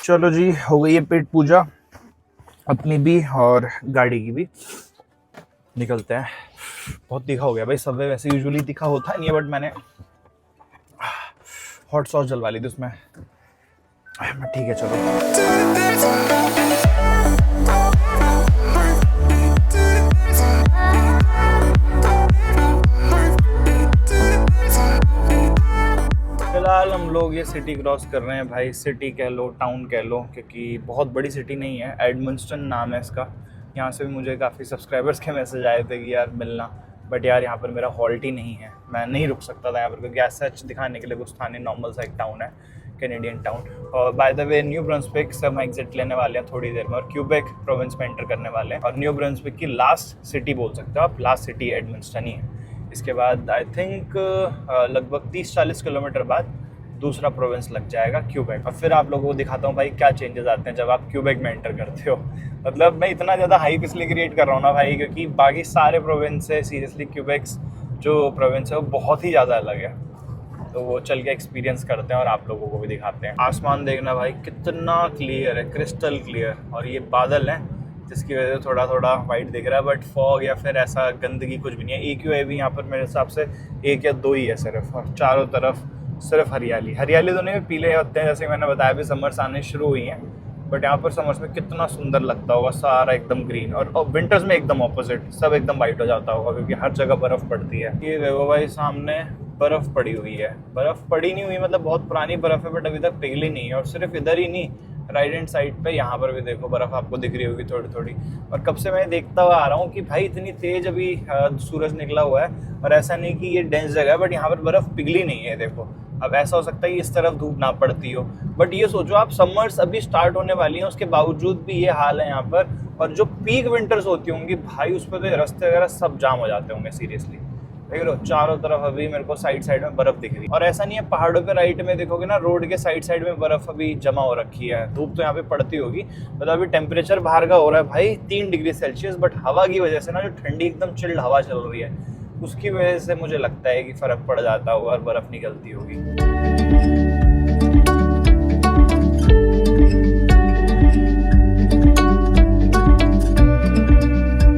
चलो जी, हो गई है पेट पूजा अपनी भी और गाड़ी की भी. निकलते हैं. बहुत तीखा हो गया भाई सबवे. वैसे यूजुअली तीखा होता नहीं है, बट मैंने हॉट सॉस डलवा ली थी उसमें. ठीक है चलो. फिलहाल हम लोग ये सिटी क्रॉस कर रहे हैं भाई. सिटी कह लो, टाउन कह लो, क्योंकि बहुत बड़ी सिटी नहीं है. एडमंस्टन नाम है इसका. यहाँ से भी मुझे काफ़ी सब्सक्राइबर्स के मैसेज आए थे कि यार मिलना, बट यार यहाँ पर मेरा हॉल्ट ही नहीं है. मैं नहीं रुक सकता था यहाँ पर, क्योंकि ऐसा दिखाने के लिए कुछ था नहीं. नॉर्मल सा एक टाउन है, कैनेडियन टाउन. और by the way new Brunswick से हम एग्जिट लेने वाले हैं थोड़ी देर में, और क्यूबेक प्रोविंस में एंटर करने वाले हैं. और न्यू ब्रंसविक की लास्ट सिटी बोल सकते हो आप. लास्ट सिटी एडमंस्टन ही है. इसके बाद आई थिंक लगभग 30-40 किलोमीटर बाद दूसरा प्रोविंस लग जाएगा क्यूबेक। और फिर आप लोगों को दिखाता हूँ भाई क्या चेंजेस आते हैं जब आप क्यूबेक में एंटर करते हो। मतलब मैं इतना ज़्यादा हाइप इसलिए क्रिएट कर रहा हूँ ना भाई, क्योंकि बाकी सारे प्रोविंस से सीरियसली क्यूबेक्स जो प्रोविंस है वो बहुत ही ज़्यादा अलग है। तो वो चल के एक्सपीरियंस करते हैं और आप लोगों को भी दिखाते हैं। आसमान देखना भाई कितना क्लियर है, क्रिस्टल क्लियर। और ये बादल हैं जिसकी वजह से थोड़ा थोड़ा वाइट दिख रहा है, बट फॉग या फिर ऐसा गंदगी कुछ भी नहीं है। AQI भी यहाँ पर मेरे हिसाब से 1 या 2 ही है सिर्फ, और चारों तरफ सिर्फ हरियाली। हरियाली तो नहीं, पीले होते हैं जैसे मैंने बताया, भी समर्स आने शुरू हुई हैं, बट यहाँ पर समर्स में कितना सुंदर लगता होगा, सारा एकदम ग्रीन। और विंटर्स में एकदम ऑपोजिट, सब एकदम वाइट हो जाता होगा क्योंकि हर जगह बर्फ़ पड़ती है। ये देखो भाई सामने बर्फ़ पड़ी हुई है, बर्फ़ पड़ी नहीं हुई मतलब बहुत पुरानी बर्फ़ है, बट अभी तक पिघली नहीं है। और सिर्फ इधर ही नहीं, राइट हैंड साइड पे यहाँ पर भी देखो बर्फ़ आपको दिख रही होगी थोड़ी थोड़ी। और कब से मैं देखता हुआ आ रहा हूँ कि भाई इतनी तेज़ अभी सूरज निकला हुआ है, और ऐसा नहीं कि ये डेंस जगह है, बट यहाँ पर बर्फ़ पिघली नहीं है। देखो अब ऐसा हो सकता है कि इस तरफ धूप ना पड़ती हो, बट ये सोचो आप समर्स अभी स्टार्ट होने वाली हैं, उसके बावजूद भी ये हाल है यहाँ पर। और जो पीक विंटर्स होती होंगी भाई, उस पर तो रास्ते वगैरह सब जाम हो जाते होंगे सीरियसली। देख रहे हो चारों तरफ अभी मेरे को साइड साइड में बर्फ दिख रही है। और ऐसा नहीं है, पहाड़ों पे राइट में देखोगे ना, रोड के साइड साइड में बर्फ अभी जमा हो रखी है। धूप तो यहाँ पे पड़ती होगी, मतलब अभी टेम्परेचर बाहर का हो रहा है भाई 3 डिग्री सेल्सियस, बट हवा की वजह से ना, जो ठंडी एकदम चिल्ड हवा चल रही है, उसकी वजह से मुझे लगता है कि फ़र्क पड़ जाता होगा और बर्फ़ निकलती होगी।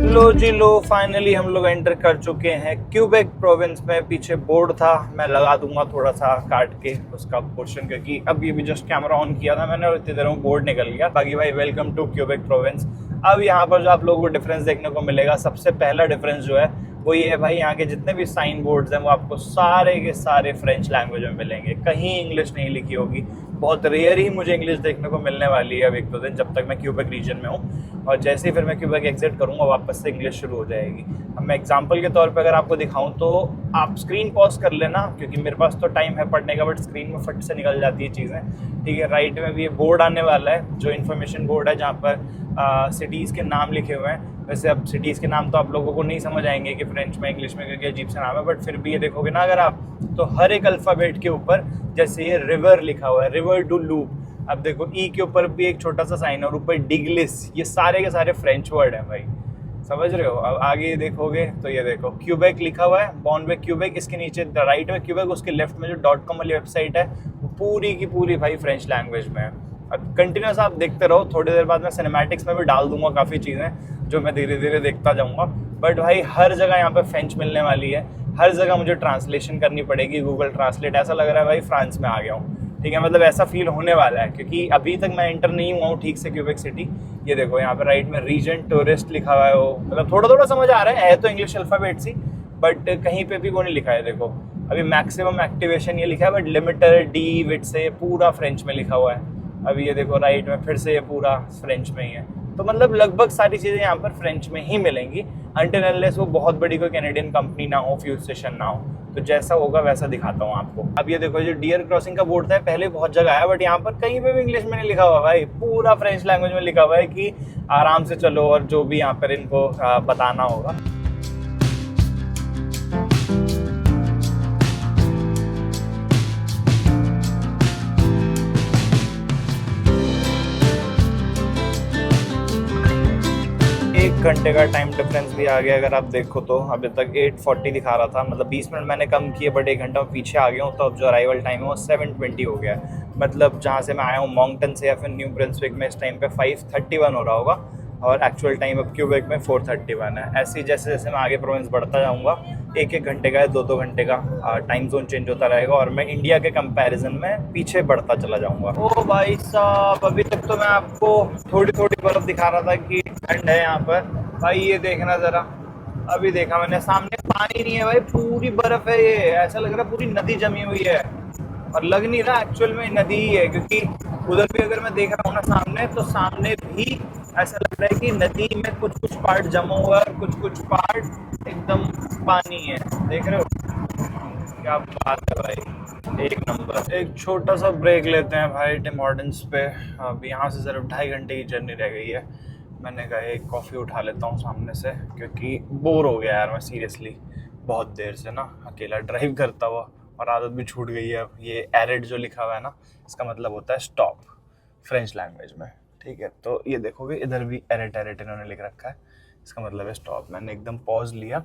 लो जी लो, फाइनली हम लोग एंटर कर चुके हैं क्यूबेक प्रोविंस में। पीछे बोर्ड था, मैं लगा दूंगा थोड़ा सा काट के उसका पोर्शन, क्योंकि अब ये भी जस्ट कैमरा ऑन किया था मैंने और इतनी देर में बोर्ड निकल गया। बाकी भाई वेलकम टू क्यूबेक प्रोविंस। अब यहाँ पर जो आप लोगों को डिफरेंस देखने को मिलेगा, सबसे पहला डिफरेंस जो है वो ये है भाई, यहाँ के जितने भी साइन बोर्ड्स हैं वो आपको सारे के सारे फ्रेंच लैंग्वेज में मिलेंगे, कहीं इंग्लिश नहीं लिखी होगी। बहुत रेयर ही मुझे इंग्लिश देखने को मिलने वाली है अब 1-2 दिन, जब तक मैं क्यूबेक रीजन में हूँ। और जैसे ही फिर मैं क्यूबेक एग्जिट करूँगा वापस से इंग्लिश शुरू हो जाएगी। अब मैं एग्जांपल के तौर पे अगर आपको दिखाऊँ तो आप स्क्रीन पॉज कर लेना, क्योंकि मेरे पास तो टाइम है पढ़ने का, बट स्क्रीन में फट से निकल जाती है चीज़ें। ठीक है, राइट में भी ये बोर्ड आने वाला है जो इन्फॉर्मेशन बोर्ड है, जहाँ पर सिटीज़ के नाम लिखे हुए हैं। वैसे अब सिटीज़ के नाम तो आप लोगों को नहीं समझ आएंगे कि फ्रेंच में इंग्लिश में, क्योंकि अजीब सा नाम है, बट फिर भी ये देखोगे ना अगर आप, तो हर एक अल्फ़ाबेट के ऊपर जैसे ये रिवर लिखा हुआ है, रिवर डू लूप। अब देखो ई के ऊपर भी एक छोटा सा साइन है और ऊपर डिगलिस, ये सारे के सारे फ्रेंच वर्ड हैं भाई, समझ रहे हो। अब आगे देखोगे तो ये देखो क्यूबेक लिखा हुआ है, बॉर्नवे क्यूबेक, इसके नीचे राइट में क्यूबेक, उसके लेफ्ट में जो .com वाली वेबसाइट है वो पूरी की पूरी भाई फ्रेंच लैंग्वेज में है। अब कंटिन्यूस आप देखते रहो, थोड़ी देर बाद मैं सिनेमैटिक्स में भी डाल दूंगा काफ़ी चीज़ें जो मैं धीरे धीरे देखता जाऊँगा। बट भाई हर जगह यहाँ पे फ्रेंच मिलने वाली है, हर जगह मुझे ट्रांसलेशन करनी पड़ेगी, गूगल ट्रांसलेट। ऐसा लग रहा है भाई फ्रांस में आ गया हूँ, ठीक है, मतलब ऐसा फील होने वाला है, क्योंकि अभी तक मैं एंटर नहीं हुआ हूँ ठीक से क्यूबेक सिटी। ये देखो यहाँ पे राइट में रीजन टूरिस्ट लिखा हुआ है, वो मतलब थोड़ा थोड़ा समझ आ रहा है तो इंग्लिश अल्फ़ाबेट सी, बट कहीं पे भी वो नहीं लिखा है। देखो अभी मैक्सिमम एक्टिवेशन ये लिखा है, बट लिमिटर डी विट से पूरा फ्रेंच में लिखा हुआ है। अभी ये देखो राइट में फिर से ये पूरा फ्रेंच में ही है। तो मतलब लगभग सारी चीज़ें यहाँ पर फ्रेंच में ही मिलेंगी, अनटिल अनलेस वो बहुत बड़ी कोई कैनेडियन कंपनी ना हो, फ्यूज स्टेशन ना हो। तो जैसा होगा वैसा दिखाता हूँ आपको। अब ये देखो जो डियर क्रॉसिंग का बोर्ड था पहले बहुत जगह आया, बट यहाँ पर कहीं पे भी इंग्लिश में नहीं लिखा हुआ भाई, पूरा फ्रेंच लैंग्वेज में लिखा हुआ है कि आराम से चलो, और जो भी यहाँ पर इनको बताना होगा। एक घंटे का टाइम डिफरेंस भी आ गया अगर आप देखो तो। अभी तक 8:40 दिखा रहा था, मतलब 20 मिनट मैंने कम किए, बट 1 घंटा पीछे आ गया हूँ। तो अब जो अराइवल टाइम है वो 7:20 हो गया है। मतलब जहाँ से मैं आया हूँ मॉन्कटन से या फिर न्यू ब्रंसविक में, इस टाइम पे 5:31 हो रहा होगा, और एक्चुअल टाइम अब क्यूबेक में 4:31 है। ऐसे ही जैसे जैसे मैं आगे प्रोविंस बढ़ता जाऊँगा, 1-1 घंटे का या 2-2 घंटे का टाइम जोन चेंज होता रहेगा, और मैं इंडिया के कंपैरिजन में पीछे बढ़ता चला जाऊँगा। ओ भाई साहब, अभी तक तो मैं आपको थोड़ी थोड़ी बर्फ़ दिखा रहा था कि ठंड है यहाँ पर। भाई ये देखना ज़रा, अभी देखा मैंने, सामने पानी नहीं है भाई, पूरी बर्फ़ है। ये ऐसा लग रहा है पूरी नदी जमी हुई है, और लग नहीं रहा एक्चुअल में नदी ही है, क्योंकि उधर भी अगर मैं देख रहा हूँ ना सामने, तो सामने भी ऐसा लग रहा है कि नदी में कुछ कुछ पार्ट जमा हुआ है और कुछ कुछ पार्ट एकदम पानी है। देख रहे हो, क्या बात है भाई, एक नंबर। एक छोटा सा ब्रेक लेते हैं भाई टिम हॉर्टन्स पे। अब यहाँ से सिर्फ 2.5 घंटे की जर्नी रह गई है। मैंने कहा एक कॉफ़ी उठा लेता हूँ सामने से, क्योंकि बोर हो गया यार मैं सीरियसली बहुत देर से ना अकेला ड्राइव करता हुआ। और आदत भी छूट गई है। अब ये एरिड जो लिखा हुआ है ना, इसका मतलब होता है स्टॉप फ्रेंच लैंग्वेज में, ठीक है। तो ये देखोगे इधर भी एरिड एरिड इन्होंने लिख रखा है, इसका मतलब है स्टॉप। मैंने एकदम पॉज लिया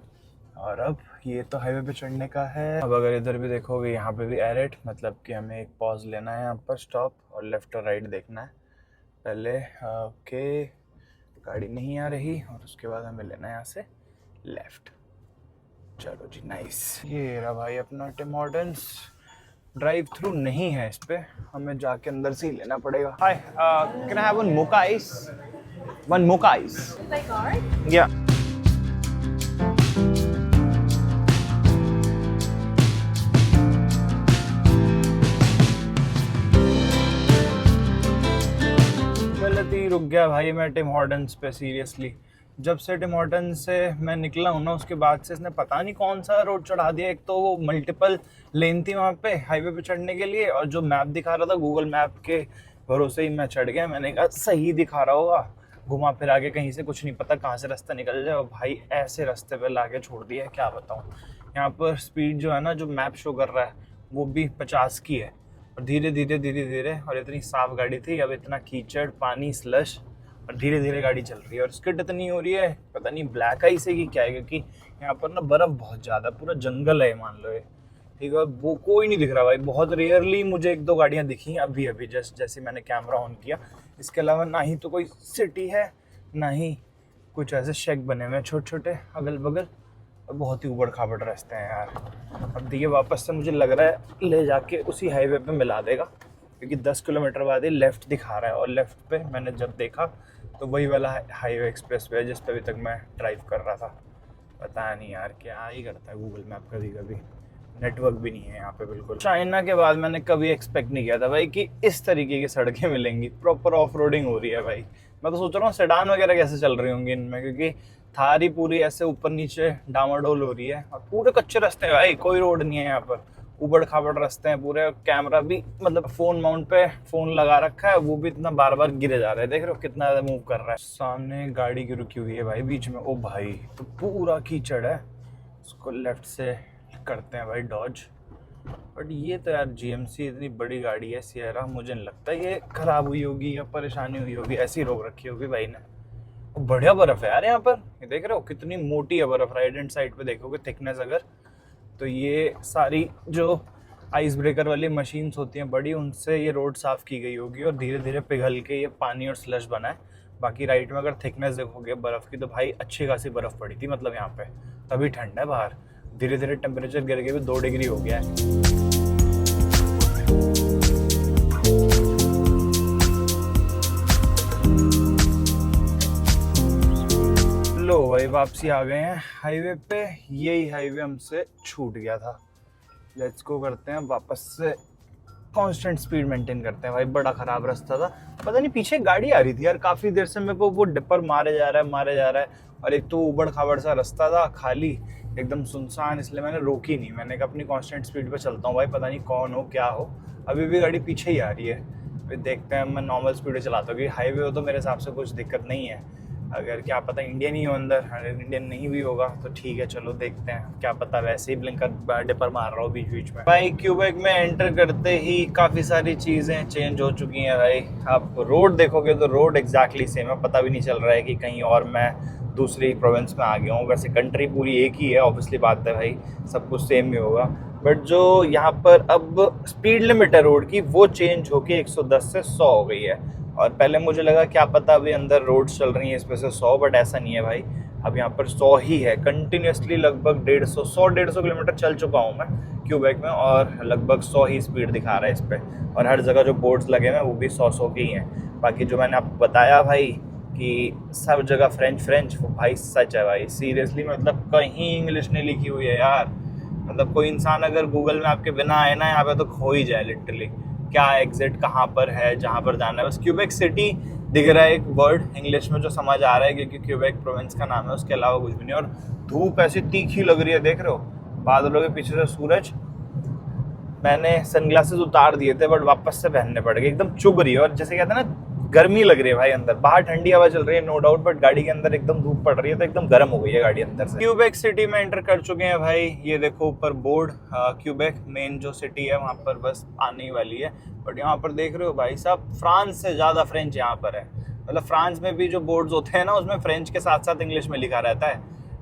और अब ये तो हाईवे पे चढ़ने का है। अब अगर इधर भी देखोगे यहाँ पे भी एरिड, मतलब कि हमें एक पॉज लेना है यहाँ पर स्टॉप और लेफ्ट और राइट देखना है पहले। ओके, गाड़ी नहीं आ रही और उसके बाद हमें लेना है यहाँ से लेफ्ट। चलो जी, नाइस। ये रहा भाई अपना टिम हॉर्टन्स। ड्राइव थ्रू नहीं है इस पे, हमें जाके अंदर से ही लेना पड़ेगा। Hi, can I have one mocha ice? One mocha ice. Like ours? या गलती, रुक गया भाई मैं टिम हॉर्टन्स पे। सीरियसली जब से टिम हॉर्टन्स से मैं निकला हूँ ना, उसके बाद से इसने पता नहीं कौन सा रोड चढ़ा दिया। एक तो वो मल्टीपल लेन थी वहाँ पे हाईवे पे चढ़ने के लिए, और जो मैप दिखा रहा था गूगल मैप के भरोसे ही मैं चढ़ गया। मैंने कहा सही दिखा रहा होगा, घुमा फिर आगे कहीं से, कुछ नहीं पता कहाँ से रास्ता निकल जाए। और भाई ऐसे रास्ते पे लाके छोड़ दिया है, क्या बताऊँ। यहाँ पर स्पीड जो है ना, जो मैप शो कर रहा है वो भी 50 की है, और धीरे धीरे धीरे धीरे, और इतनी साफ गाड़ी थी, अब इतना कीचड़ पानी स्लश, और धीरे धीरे गाड़ी चल रही है। और स्किड इतनी हो रही है, पता नहीं ब्लैक आइस है कि क्या है, क्योंकि यहाँ पर ना बर्फ़ बहुत ज़्यादा, पूरा जंगल है मान लो ये, ठीक है। वो कोई नहीं दिख रहा भाई, बहुत रेयरली मुझे एक दो गाड़ियाँ दिखी अभी अभी जस्ट जैसे मैंने कैमरा ऑन किया। इसके अलावा ना ही तो कोई सिटी है, ना ही कुछ ऐसे शेक बने हुए हैं छोटे छोटे अगल बगल, और बहुत ही उबड़ खाबड़ रास्ते हैं यार। अब देखिए वापस से मुझे लग रहा है ले जाके उसी हाईवे पे मिला देगा, क्योंकि 10 किलोमीटर बाद ही लेफ़्ट दिखा रहा है, और लेफ़्ट पे मैंने जब देखा तो वही वाला हाईवे एक्सप्रेस वे है जिस पे अभी तक मैं ड्राइव कर रहा था। पता नहीं यार क्या ही करता है गूगल मैप, कभी कभी नेटवर्क भी नहीं है यहाँ पे बिल्कुल। चाइना के बाद मैंने कभी एक्सपेक्ट नहीं किया था भाई कि इस तरीके की सड़कें मिलेंगी, प्रॉपर ऑफ रोडिंग हो रही है भाई। मैं तो सोच रहा हूँ सेडान वगैरह कैसे चल रही होंगी इनमें, क्योंकि थार ही पूरी ऐसे ऊपर नीचे डामाडोल हो रही है, और पूरे कच्चे रास्ते हैं भाई, कोई रोड नहीं है यहाँ पर, उबड़ खाबड़ रास्ते हैं पूरे। कैमरा भी मतलब फोन माउंट पे फोन लगा रखा है, वो भी इतना बार बार गिरे जा रहा है, देख रहे हो कितना ज़्यादा मूव कर रहा है। सामने गाड़ी की रुकी हुई है भाई बीच में, ओ भाई तो पूरा कीचड़ है, उसको लेफ्ट से करते हैं भाई डॉज। बट ये तो यार जीएमसी इतनी बड़ी गाड़ी है सियरा, मुझे नहीं लगता ये खराब हुई होगी या परेशानी हुई होगी, ऐसी रोक रखी होगी भाई ने। बढ़िया बर्फ़ है यार यहाँ पर, ये देख रहे हो कितनी मोटी है बर्फ़। राइट हैंड साइड पे देखोगे थिकनेस अगर, तो ये सारी जो आइस ब्रेकर वाली मशीन्स होती हैं बड़ी, उनसे ये रोड साफ़ की गई होगी, और धीरे धीरे पिघल के ये पानी और स्लश बना है। बाकी राइट में अगर थिकनेस देखोगे बर्फ़ की, तो भाई अच्छी खासी बर्फ़ पड़ी थी मतलब यहाँ पे, तभी ठंड है बाहर। धीरे धीरे टेम्परेचर गिर के भी 2 डिग्री हो गया है। लो भाई वापसी आ गए हैं हाईवे पे, यही हाईवे हमसे छूट गया था। लेट्स गो करते हैं वापस से, कांस्टेंट स्पीड मेंटेन करते हैं भाई। बड़ा ख़राब रास्ता था, पता नहीं पीछे गाड़ी आ रही थी यार काफ़ी देर से, मेरे को वो डिपर मारे जा रहा है, और एक तो उबड़ खाबड़ सा रास्ता था, खाली एकदम सुनसान, इसलिए मैंने रोकी नहीं। मैंने कहा अपनी कांस्टेंट स्पीड पे चलता हूँ भाई, पता नहीं कौन हो क्या हो। अभी भी गाड़ी पीछे ही आ रही है, फिर देखते हैं। मैं नॉर्मल स्पीड पे चलाता हूँ क्योंकि हाईवे हो तो मेरे हिसाब से कुछ दिक्कत नहीं है। अगर क्या पता इंडियन ही हो अंदर, अगर इंडियन नहीं भी होगा तो ठीक है, चलो देखते हैं, क्या पता वैसे ही ब्लिंकर डिपर मार रहा हो बीच बीच में। भाई क्यूबेक में एंटर करते ही काफ़ी सारी चीज़ें चेंज हो चुकी हैं भाई। आप रोड देखोगे तो रोड एग्जैक्टली सेम है, पता भी नहीं चल रहा है कि कहीं और मैं दूसरी प्रोविंस में आ गया हूँ। वैसे कंट्री पूरी एक ही है, ऑब्वियसली बात है भाई, सब कुछ सेम ही होगा। बट जो यहाँ पर अब स्पीड लिमिट है रोड की, वो चेंज होके 110 से 100 हो गई है। और पहले मुझे लगा क्या पता अभी अंदर रोड्स चल रही हैं इसमें से 100, बट ऐसा नहीं है भाई। अब यहाँ पर 100 ही है कंटिन्यूसली, लगभग 150 किलोमीटर चल चुका हूँ मैं क्यूबेक में, और लगभग 100 ही स्पीड दिखा रहा है इस पर। और हर जगह जो बोर्ड्स लगे हैं वो भी 100 के ही हैं। बाकी जो मैंने आपको बताया भाई कि सब जगह फ्रेंच, वो भाई सच है भाई, सीरियसली। मतलब कहीं इंग्लिश नहीं लिखी हुई है यार, मतलब कोई इंसान अगर गूगल मैप के बिना आए ना यहाँ पे तो खो ही जाए लिटरली, क्या एग्जिट कहाँ पर है, जहाँ पर जाना है। बस क्यूबेक सिटी दिख रहा है एक वर्ड इंग्लिश में जो समझ आ रहा है, क्योंकि क्यूबेक प्रोविंस का नाम है, उसके अलावा कुछ भी नहीं। और धूप ऐसी तीखी लग रही है, देख रहे हो बादलों के पीछे से सूरज। मैंने सनग्लासेस उतार दिए थे बट वापस से पहनने पड़ गए, एकदम चुभ रही है। और जैसे कहते हैं ना गर्मी लग रही है भाई अंदर, बाहर ठंडी हवा चल रही है नो डाउट, बट गाड़ी के अंदर एकदम धूप पड़ रही है तो एकदम गर्म हो गई है गाड़ी अंदर से। क्यूबेक सिटी में एंटर कर चुके हैं भाई, ये देखो ऊपर बोर्ड, क्यूबेक मेन जो सिटी है वहाँ पर बस आने ही वाली है। बट यहाँ पर देख रहे हो भाई साहब, फ्रांस से ज़्यादा फ्रेंच यहाँ पर है। मतलब फ्रांस में भी जो बोर्ड्स होते हैं ना उसमें फ्रेंच के साथ साथ इंग्लिश में लिखा रहता है,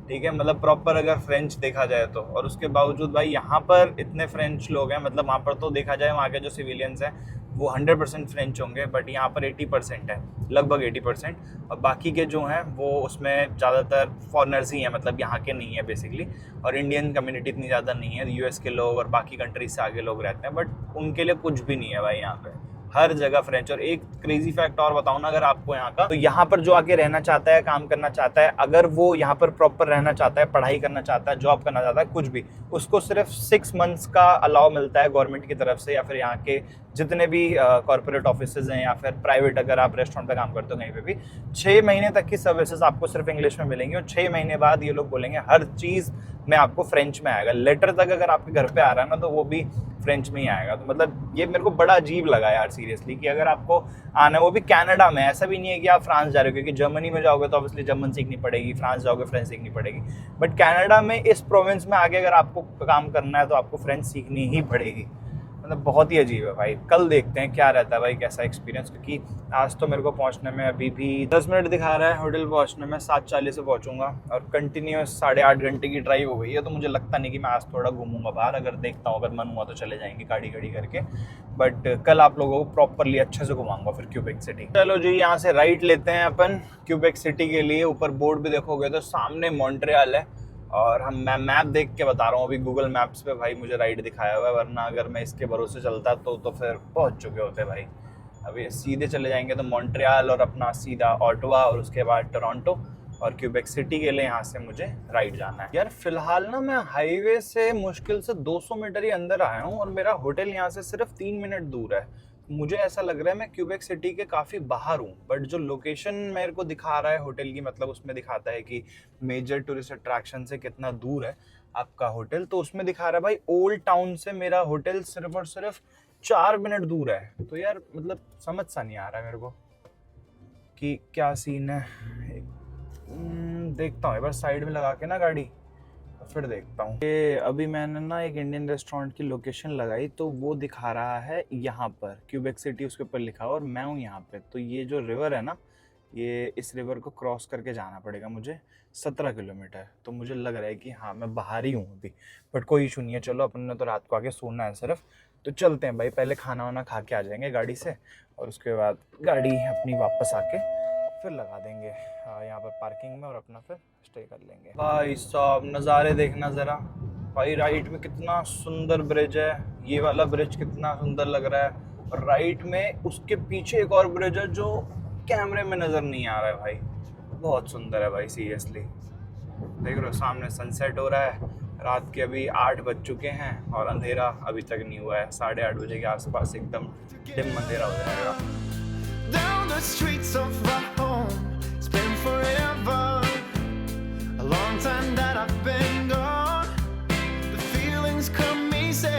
ठीक है, मतलब प्रॉपर अगर फ्रेंच देखा जाए तो। और उसके बावजूद भाई यहाँ पर इतने फ्रेंच लोग हैं, मतलब वहाँ पर तो देखा जाए वहाँ के जो सिविलियंस हैं वो 100% फ्रेंच होंगे, बट यहाँ पर 80% है, लगभग 80%। और बाकी के जो हैं वो उसमें ज़्यादातर फॉरनर्स ही हैं, मतलब यहाँ के नहीं है बेसिकली। और इंडियन कम्युनिटी इतनी ज़्यादा नहीं है, यूएस के लोग और बाकी कंट्रीज से आगे लोग रहते हैं, बट उनके लिए कुछ भी नहीं है भाई यहाँ पे, हर जगह फ्रेंच। और एक क्रेजी फैक्ट और बताऊं ना अगर आपको यहाँ का, तो यहाँ पर जो आके रहना चाहता है, काम करना चाहता है, अगर वो यहाँ पर प्रॉपर रहना चाहता है, पढ़ाई करना चाहता है, जॉब करना चाहता है, कुछ भी, उसको सिर्फ 6 मंथ्स का अलाउ मिलता है गवर्नमेंट की तरफ से, या फिर यहाँ के जितने भी कॉर्पोरेट ऑफिसेज हैं या फिर प्राइवेट अगर आप रेस्टोरेंट पे काम करते हो कहीं पे भी, 6 महीने तक की सर्विसेज आपको सिर्फ इंग्लिश में मिलेंगी। और 6 महीने बाद ये लोग बोलेंगे हर चीज़ में आपको फ्रेंच में आएगा। लेटर तक अगर आपके घर पे आ रहा है ना तो वो भी फ्रेंच में ही आएगा। तो मतलब ये मेरे को बड़ा अजीब लगा यार सीरियसली, कि अगर आपको आना है, वो भी कनाडा में, ऐसा भी नहीं है कि आप फ्रांस जा रहे हो, क्योंकि जर्मनी में जाओगे तो ऑब्वियसली जर्मन सीखनी पड़ेगी, फ्रांस जाओगे फ्रेंच सीखनी पड़ेगी, बट कनाडा में इस प्रोविंस में आगे अगर आपको काम करना है तो आपको फ्रेंच सीखनी ही पड़ेगी। मतलब बहुत ही अजीब है भाई। कल देखते हैं क्या रहता है भाई, कैसा एक्सपीरियंस, क्योंकि आज तो मेरे को पहुंचने में अभी भी 10 मिनट दिखा रहा है, होटल पहुंचने में 7:40 से पहुंचूंगा, और कंटिन्यूस 8.5 घंटे की ड्राइव हो गई है। तो मुझे लगता नहीं कि मैं आज थोड़ा घूमूंगा बाहर, अगर देखता हूँ, अगर मन हुआ तो चले जाएंगे गाड़ी करके, बट कल आप लोगों को प्रॉपरली अच्छे से घुमाऊंगा फिर क्यूबेक सिटी। चलो जी, यहाँ से राइट लेते हैं अपन क्यूबेक सिटी के लिए। ऊपर बोर्ड भी देखोगे तो सामने मॉन्ट्रियल है, और मैं मैप देख के बता रहा हूँ अभी, गूगल मैप्स पे भाई मुझे राइट दिखाया हुआ है, वरना अगर मैं इसके भरोसे चलता तो फिर पहुँच चुके होते भाई। अभी सीधे चले जाएंगे तो मॉन्ट्रियल, और अपना सीधा ऑटवा, और उसके बाद टोरंटो, और क्यूबेक सिटी के लिए यहाँ से मुझे राइट जाना है। यार फिलहाल ना मैं हाईवे से मुश्किल से 200 मीटर ही अंदर आया हूँ, और मेरा होटल यहाँ से सिर्फ 3 मिनट दूर है। मुझे ऐसा लग रहा है मैं क्यूबेक सिटी के काफ़ी बाहर हूँ, बट जो लोकेशन मेरे को दिखा रहा है होटल की, मतलब उसमें दिखाता है कि मेजर टूरिस्ट अट्रैक्शन से कितना दूर है आपका होटल, तो उसमें दिखा रहा है भाई ओल्ड टाउन से मेरा होटल सिर्फ और सिर्फ 4 मिनट दूर है। तो यार मतलब समझ सा नहीं आ रहा है मेरे को कि क्या सीन है। देखता हूँ एक बार साइड में लगा के ना गाड़ी, फिर देखता हूँ। ये अभी मैंने ना एक इंडियन रेस्टोरेंट की लोकेशन लगाई, तो वो दिखा रहा है यहाँ पर क्यूबेक सिटी उसके ऊपर लिखा हुआ, और मैं हूँ यहाँ पे। तो ये जो रिवर है ना, ये इस रिवर को क्रॉस करके जाना पड़ेगा मुझे 17 किलोमीटर। तो मुझे लग रहा है कि हाँ मैं बाहर ही हूँ अभी, बट कोई इशू नहीं है। चलो अपन ने तो रात को आके सोना है सिर्फ, तो चलते हैं भाई। पहले खाना वाना खा के आ जाएंगे गाड़ी से, और उसके बाद गाड़ी अपनी वापस आके फिर लगा देंगे यहाँ पर पार्किंग में, और अपना फिर स्टे कर लेंगे। भाई साहब नज़ारे देखना ज़रा भाई, राइट में कितना सुंदर ब्रिज है, ये वाला ब्रिज कितना सुंदर लग रहा है, और राइट में उसके पीछे एक और ब्रिज है जो कैमरे में नज़र नहीं आ रहा है भाई, बहुत सुंदर है भाई सीरियसली। देख रहे हो सामने सनसेट हो रहा है, रात के अभी 8 बज चुके हैं और अंधेरा अभी तक नहीं हुआ है। 8:30 बजे के आसपास एकदम डिम अंधेरा हो जाएगा। Down the streets of our home, it's been forever, a long time that I've been gone. The feelings come easy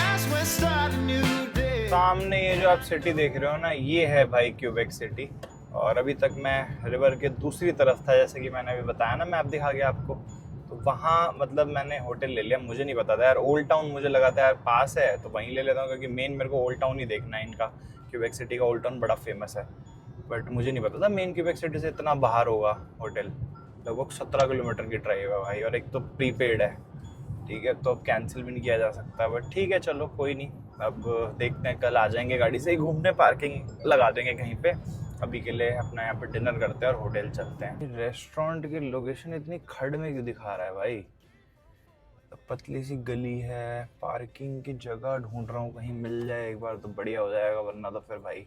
as we start a new day. सामने ये जो आप सिटी देख रहे हो ना, ये है भाई क्यूबेक सिटी। और अभी तक मैं रिवर के दूसरी तरफ था, जैसे कि मैंने अभी बताया ना, मैप दिखा गया आपको, तो वहाँ मतलब मैंने होटल ले लिया। मुझे नहीं पता था यार, ओल्ड टाउन मुझे लगा था यार पास है तो वहीं ले लेता हूँ, क्योंकि मेन मेरे को ओल्ड टाउन ही देखना है इनका। क्यूबेक सिटी का ओल्ड टाउन बड़ा फेमस है, बट मुझे नहीं पता था मेन क्यूबेक सिटी से इतना बाहर होगा होटल। लगभग 17 किलोमीटर की ड्राइव है भाई, और एक तो प्रीपेड है, ठीक है, तो कैंसिल भी नहीं किया जा सकता। बट ठीक है चलो कोई नहीं, अब देखते हैं, कल आ जाएंगे गाड़ी से ही घूमने, पार्किंग लगा देंगे कहीं पे। अभी के लिए अपना यहाँ पे डिनर करते हैं और होटल चलते हैं। रेस्टोरेंट की लोकेशन इतनी खड़ में क्यों दिखा रहा है भाई, पतली सी गली है, पार्किंग की जगह ढूंढ रहा हूँ, कहीं मिल जाए एक बार तो बढ़िया हो जाएगा, वरना तो फिर भाई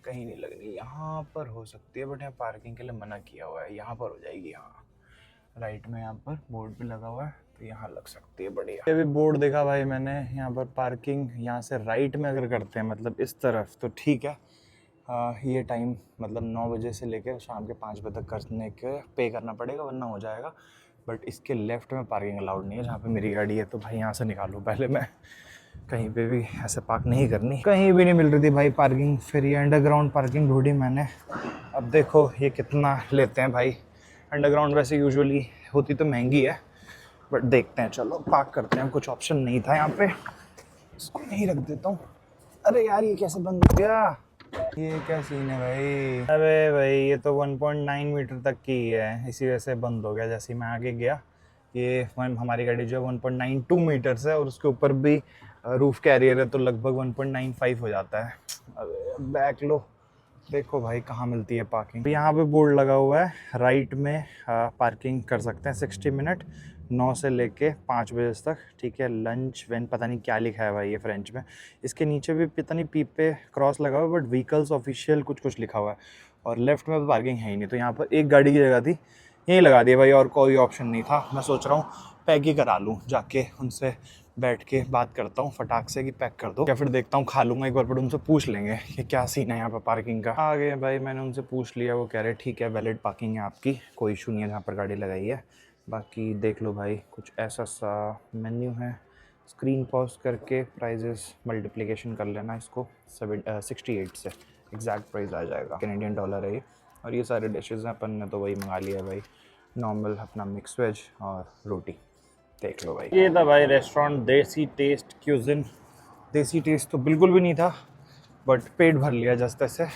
कहीं नहीं लग रही। यहाँ पर हो सकती है, बट यहाँ पार्किंग के लिए मना किया हुआ है, यहाँ पर हो जाएगी। यहाँ राइट में यहाँ पर बोर्ड भी लगा हुआ है, तो यहाँ लग सकती है बढ़िया। ये भी बोर्ड देखा भाई मैंने, यहाँ पर पार्किंग यहाँ से राइट में अगर करते हैं मतलब इस तरफ तो ठीक है। ये टाइम मतलब 9 बजे से लेकर शाम के 5 बजे तक करने के पे करना पड़ेगा, वरना हो जाएगा। बट इसके लेफ्ट में पार्किंग अलाउड नहीं है जहाँ पे मेरी गाड़ी है, तो भाई यहाँ से निकालूँ पहले मैं। कहीं पे भी ऐसे पार्क नहीं करनी, कहीं भी नहीं मिल रही थी भाई पार्किंग। फिर ये अंडरग्राउंड पार्किंग ढूंढी मैंने। अब देखो ये कितना लेते हैं भाई। अंडरग्राउंड वैसे यूजुअली होती तो महंगी है, बट देखते हैं, चलो पार्क करते हैं। कुछ ऑप्शन नहीं था यहाँ पे, इसको यहीं रख देता हूँ। अरे यार ये कैसे बंद हो गया, ये क्या सीन है भाई। अबे भाई ये तो 1.9 मीटर तक की ही है, इसी वजह से बंद हो गया। जैसे ही मैं आगे गया, ये हमारी गाड़ी जो है 1.92 मीटर्स है और उसके ऊपर भी रूफ कैरियर है, तो लगभग 1.95 हो जाता है। अबे बैक लो, देखो भाई कहाँ मिलती है पार्किंग। यहाँ पे बोर्ड लगा हुआ है, राइट में पार्किंग कर सकते हैं 60 मिनट, 9 से लेके 5 बजे तक, ठीक है। लंच वैन पता नहीं क्या लिखा है भाई ये फ्रेंच में। इसके नीचे भी पता नहीं पीप पे क्रॉस लगा हुआ है, बट व्हीकल्स ऑफिशियल कुछ लिखा हुआ है। और लेफ्ट में पार्किंग है ही नहीं, तो यहाँ पर एक गाड़ी की जगह थी, यहीं लगा दिया भाई, और कोई ऑप्शन नहीं था। मैं सोच रहा हूँ पैक ही करा लूँ, जाके उनसे बैठ के बात करता हूँ फटाक से कि पैक कर दो, या फिर देखता हूँ खा लूँगा एक बार, पर उनसे पूछ लेंगे कि क्या सीन है यहाँ पर पार्किंग का। आ गए भाई, मैंने उनसे पूछ लिया, वो कह रहे ठीक है वैलिड पार्किंग है आपकी, कोई इशू नहीं है जहाँ पर गाड़ी लगाई है। बाकी देख लो भाई, कुछ ऐसा सा मेन्यू है। स्क्रीन पॉज करके प्राइजेस मल्टीप्लिकेशन कर लेना इसको 68 से, एग्जैक्ट प्राइस आ जाएगा। कैनेडियन डॉलर है ये। और ये सारे डिशेज़ हैं, अपन ने तो वही मंगा लिया है भाई, नॉर्मल अपना मिक्स वेज और रोटी। देख लो भाई, ये था भाई रेस्टोरेंट देसी टेस्ट क्यूजिन। देसी टेस्ट तो बिल्कुल भी नहीं था, बट पेट भर लिया जस्ट ऐसे।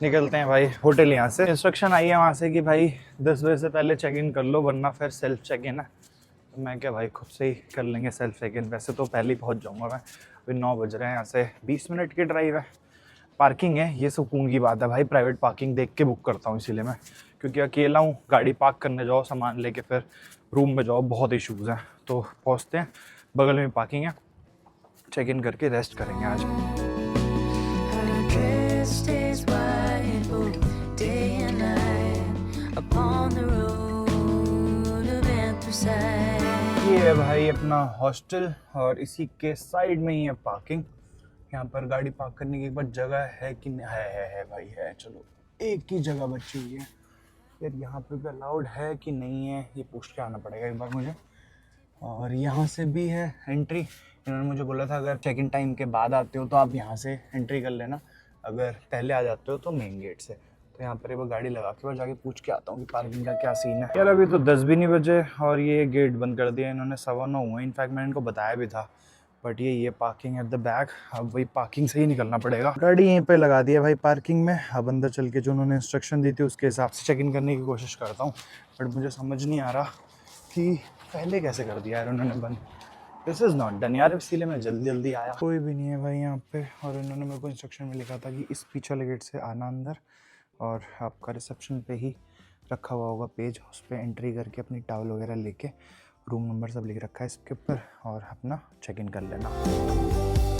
निकलते हैं भाई होटल यहाँ से। इंस्ट्रक्शन आई है वहाँ से कि भाई 10 बजे से पहले चेक इन कर लो, वरना फिर सेल्फ चेक इन है। तो मैं क्या भाई खुद से ही कर लेंगे सेल्फ चेक इन। वैसे तो पहले ही पहुँच जाऊँगा मैं, अभी 9 बज रहे हैं, यहाँ से 20 मिनट की ड्राइव है। पार्किंग है, ये सुकून की बात है भाई। प्राइवेट पार्किंग देख के बुक करता हूँ इसीलिए मैं, क्योंकि अकेला हूँ, गाड़ी पार्क करने जाओ, सामान लेके फिर रूम में जाओ, बहुत इशूज़ हैं। तो पहुँचते हैं, बगल में पार्किंग है, चेक इन करके रेस्ट करेंगे आज। ये है भाई अपना हॉस्टल, और इसी के साइड में ही है पार्किंग। यहाँ पर गाड़ी पार्क करने की एक जगह है कि नहीं? है भाई है। चलो एक ही जगह बची हुई है यार, यहाँ पे भी अलाउड है कि नहीं है ये पूछ के आना पड़ेगा एक बार मुझे। और यहाँ से भी है एंट्री। इन्होंने मुझे बोला था अगर चेक इन टाइम के बाद आते हो तो आप यहाँ से एंट्री कर लेना, अगर पहले आ जाते हो तो मेन गेट से। तो यहाँ पर एक बार गाड़ी लगा के और जाके पूछ के आता हूँ कि पार्किंग का क्या सीन है। यार अभी तो 10 भी नहीं बजे और ये गेट बंद कर दिया इन्होंने, 9:15 हुआ। इनफैक्ट मैंने इनको बताया भी था, बट ये पार्किंग एट द बैक, अब वही पार्किंग से ही निकलना पड़ेगा। गाड़ी यहीं पे लगा दी है भाई पार्किंग में। अब अंदर चल के जो उन्होंने इंस्ट्रक्शन दी थी उसके हिसाब से चेक इन करने की कोशिश करता हूँ, बट मुझे समझ नहीं आ रहा कि पहले कैसे कर दिया यार उन्होंने बंद। दिस इज़ नॉट डन यार, इसीलिए मैं जल्दी आया। कोई भी नहीं है भाई यहाँ पे, और इन्होंने मेरे को इंस्ट्रक्शन में लिखा था कि इस पीछे वाले गेट से आना अंदर, और आपका रिसेप्शन पे ही रखा हुआ होगा पेज, उस पर एंट्री करके अपनी टॉवल वगैरह लेके, रूम नंबर सब लिख रखा है इसके ऊपर, और अपना चेक इन कर लेना।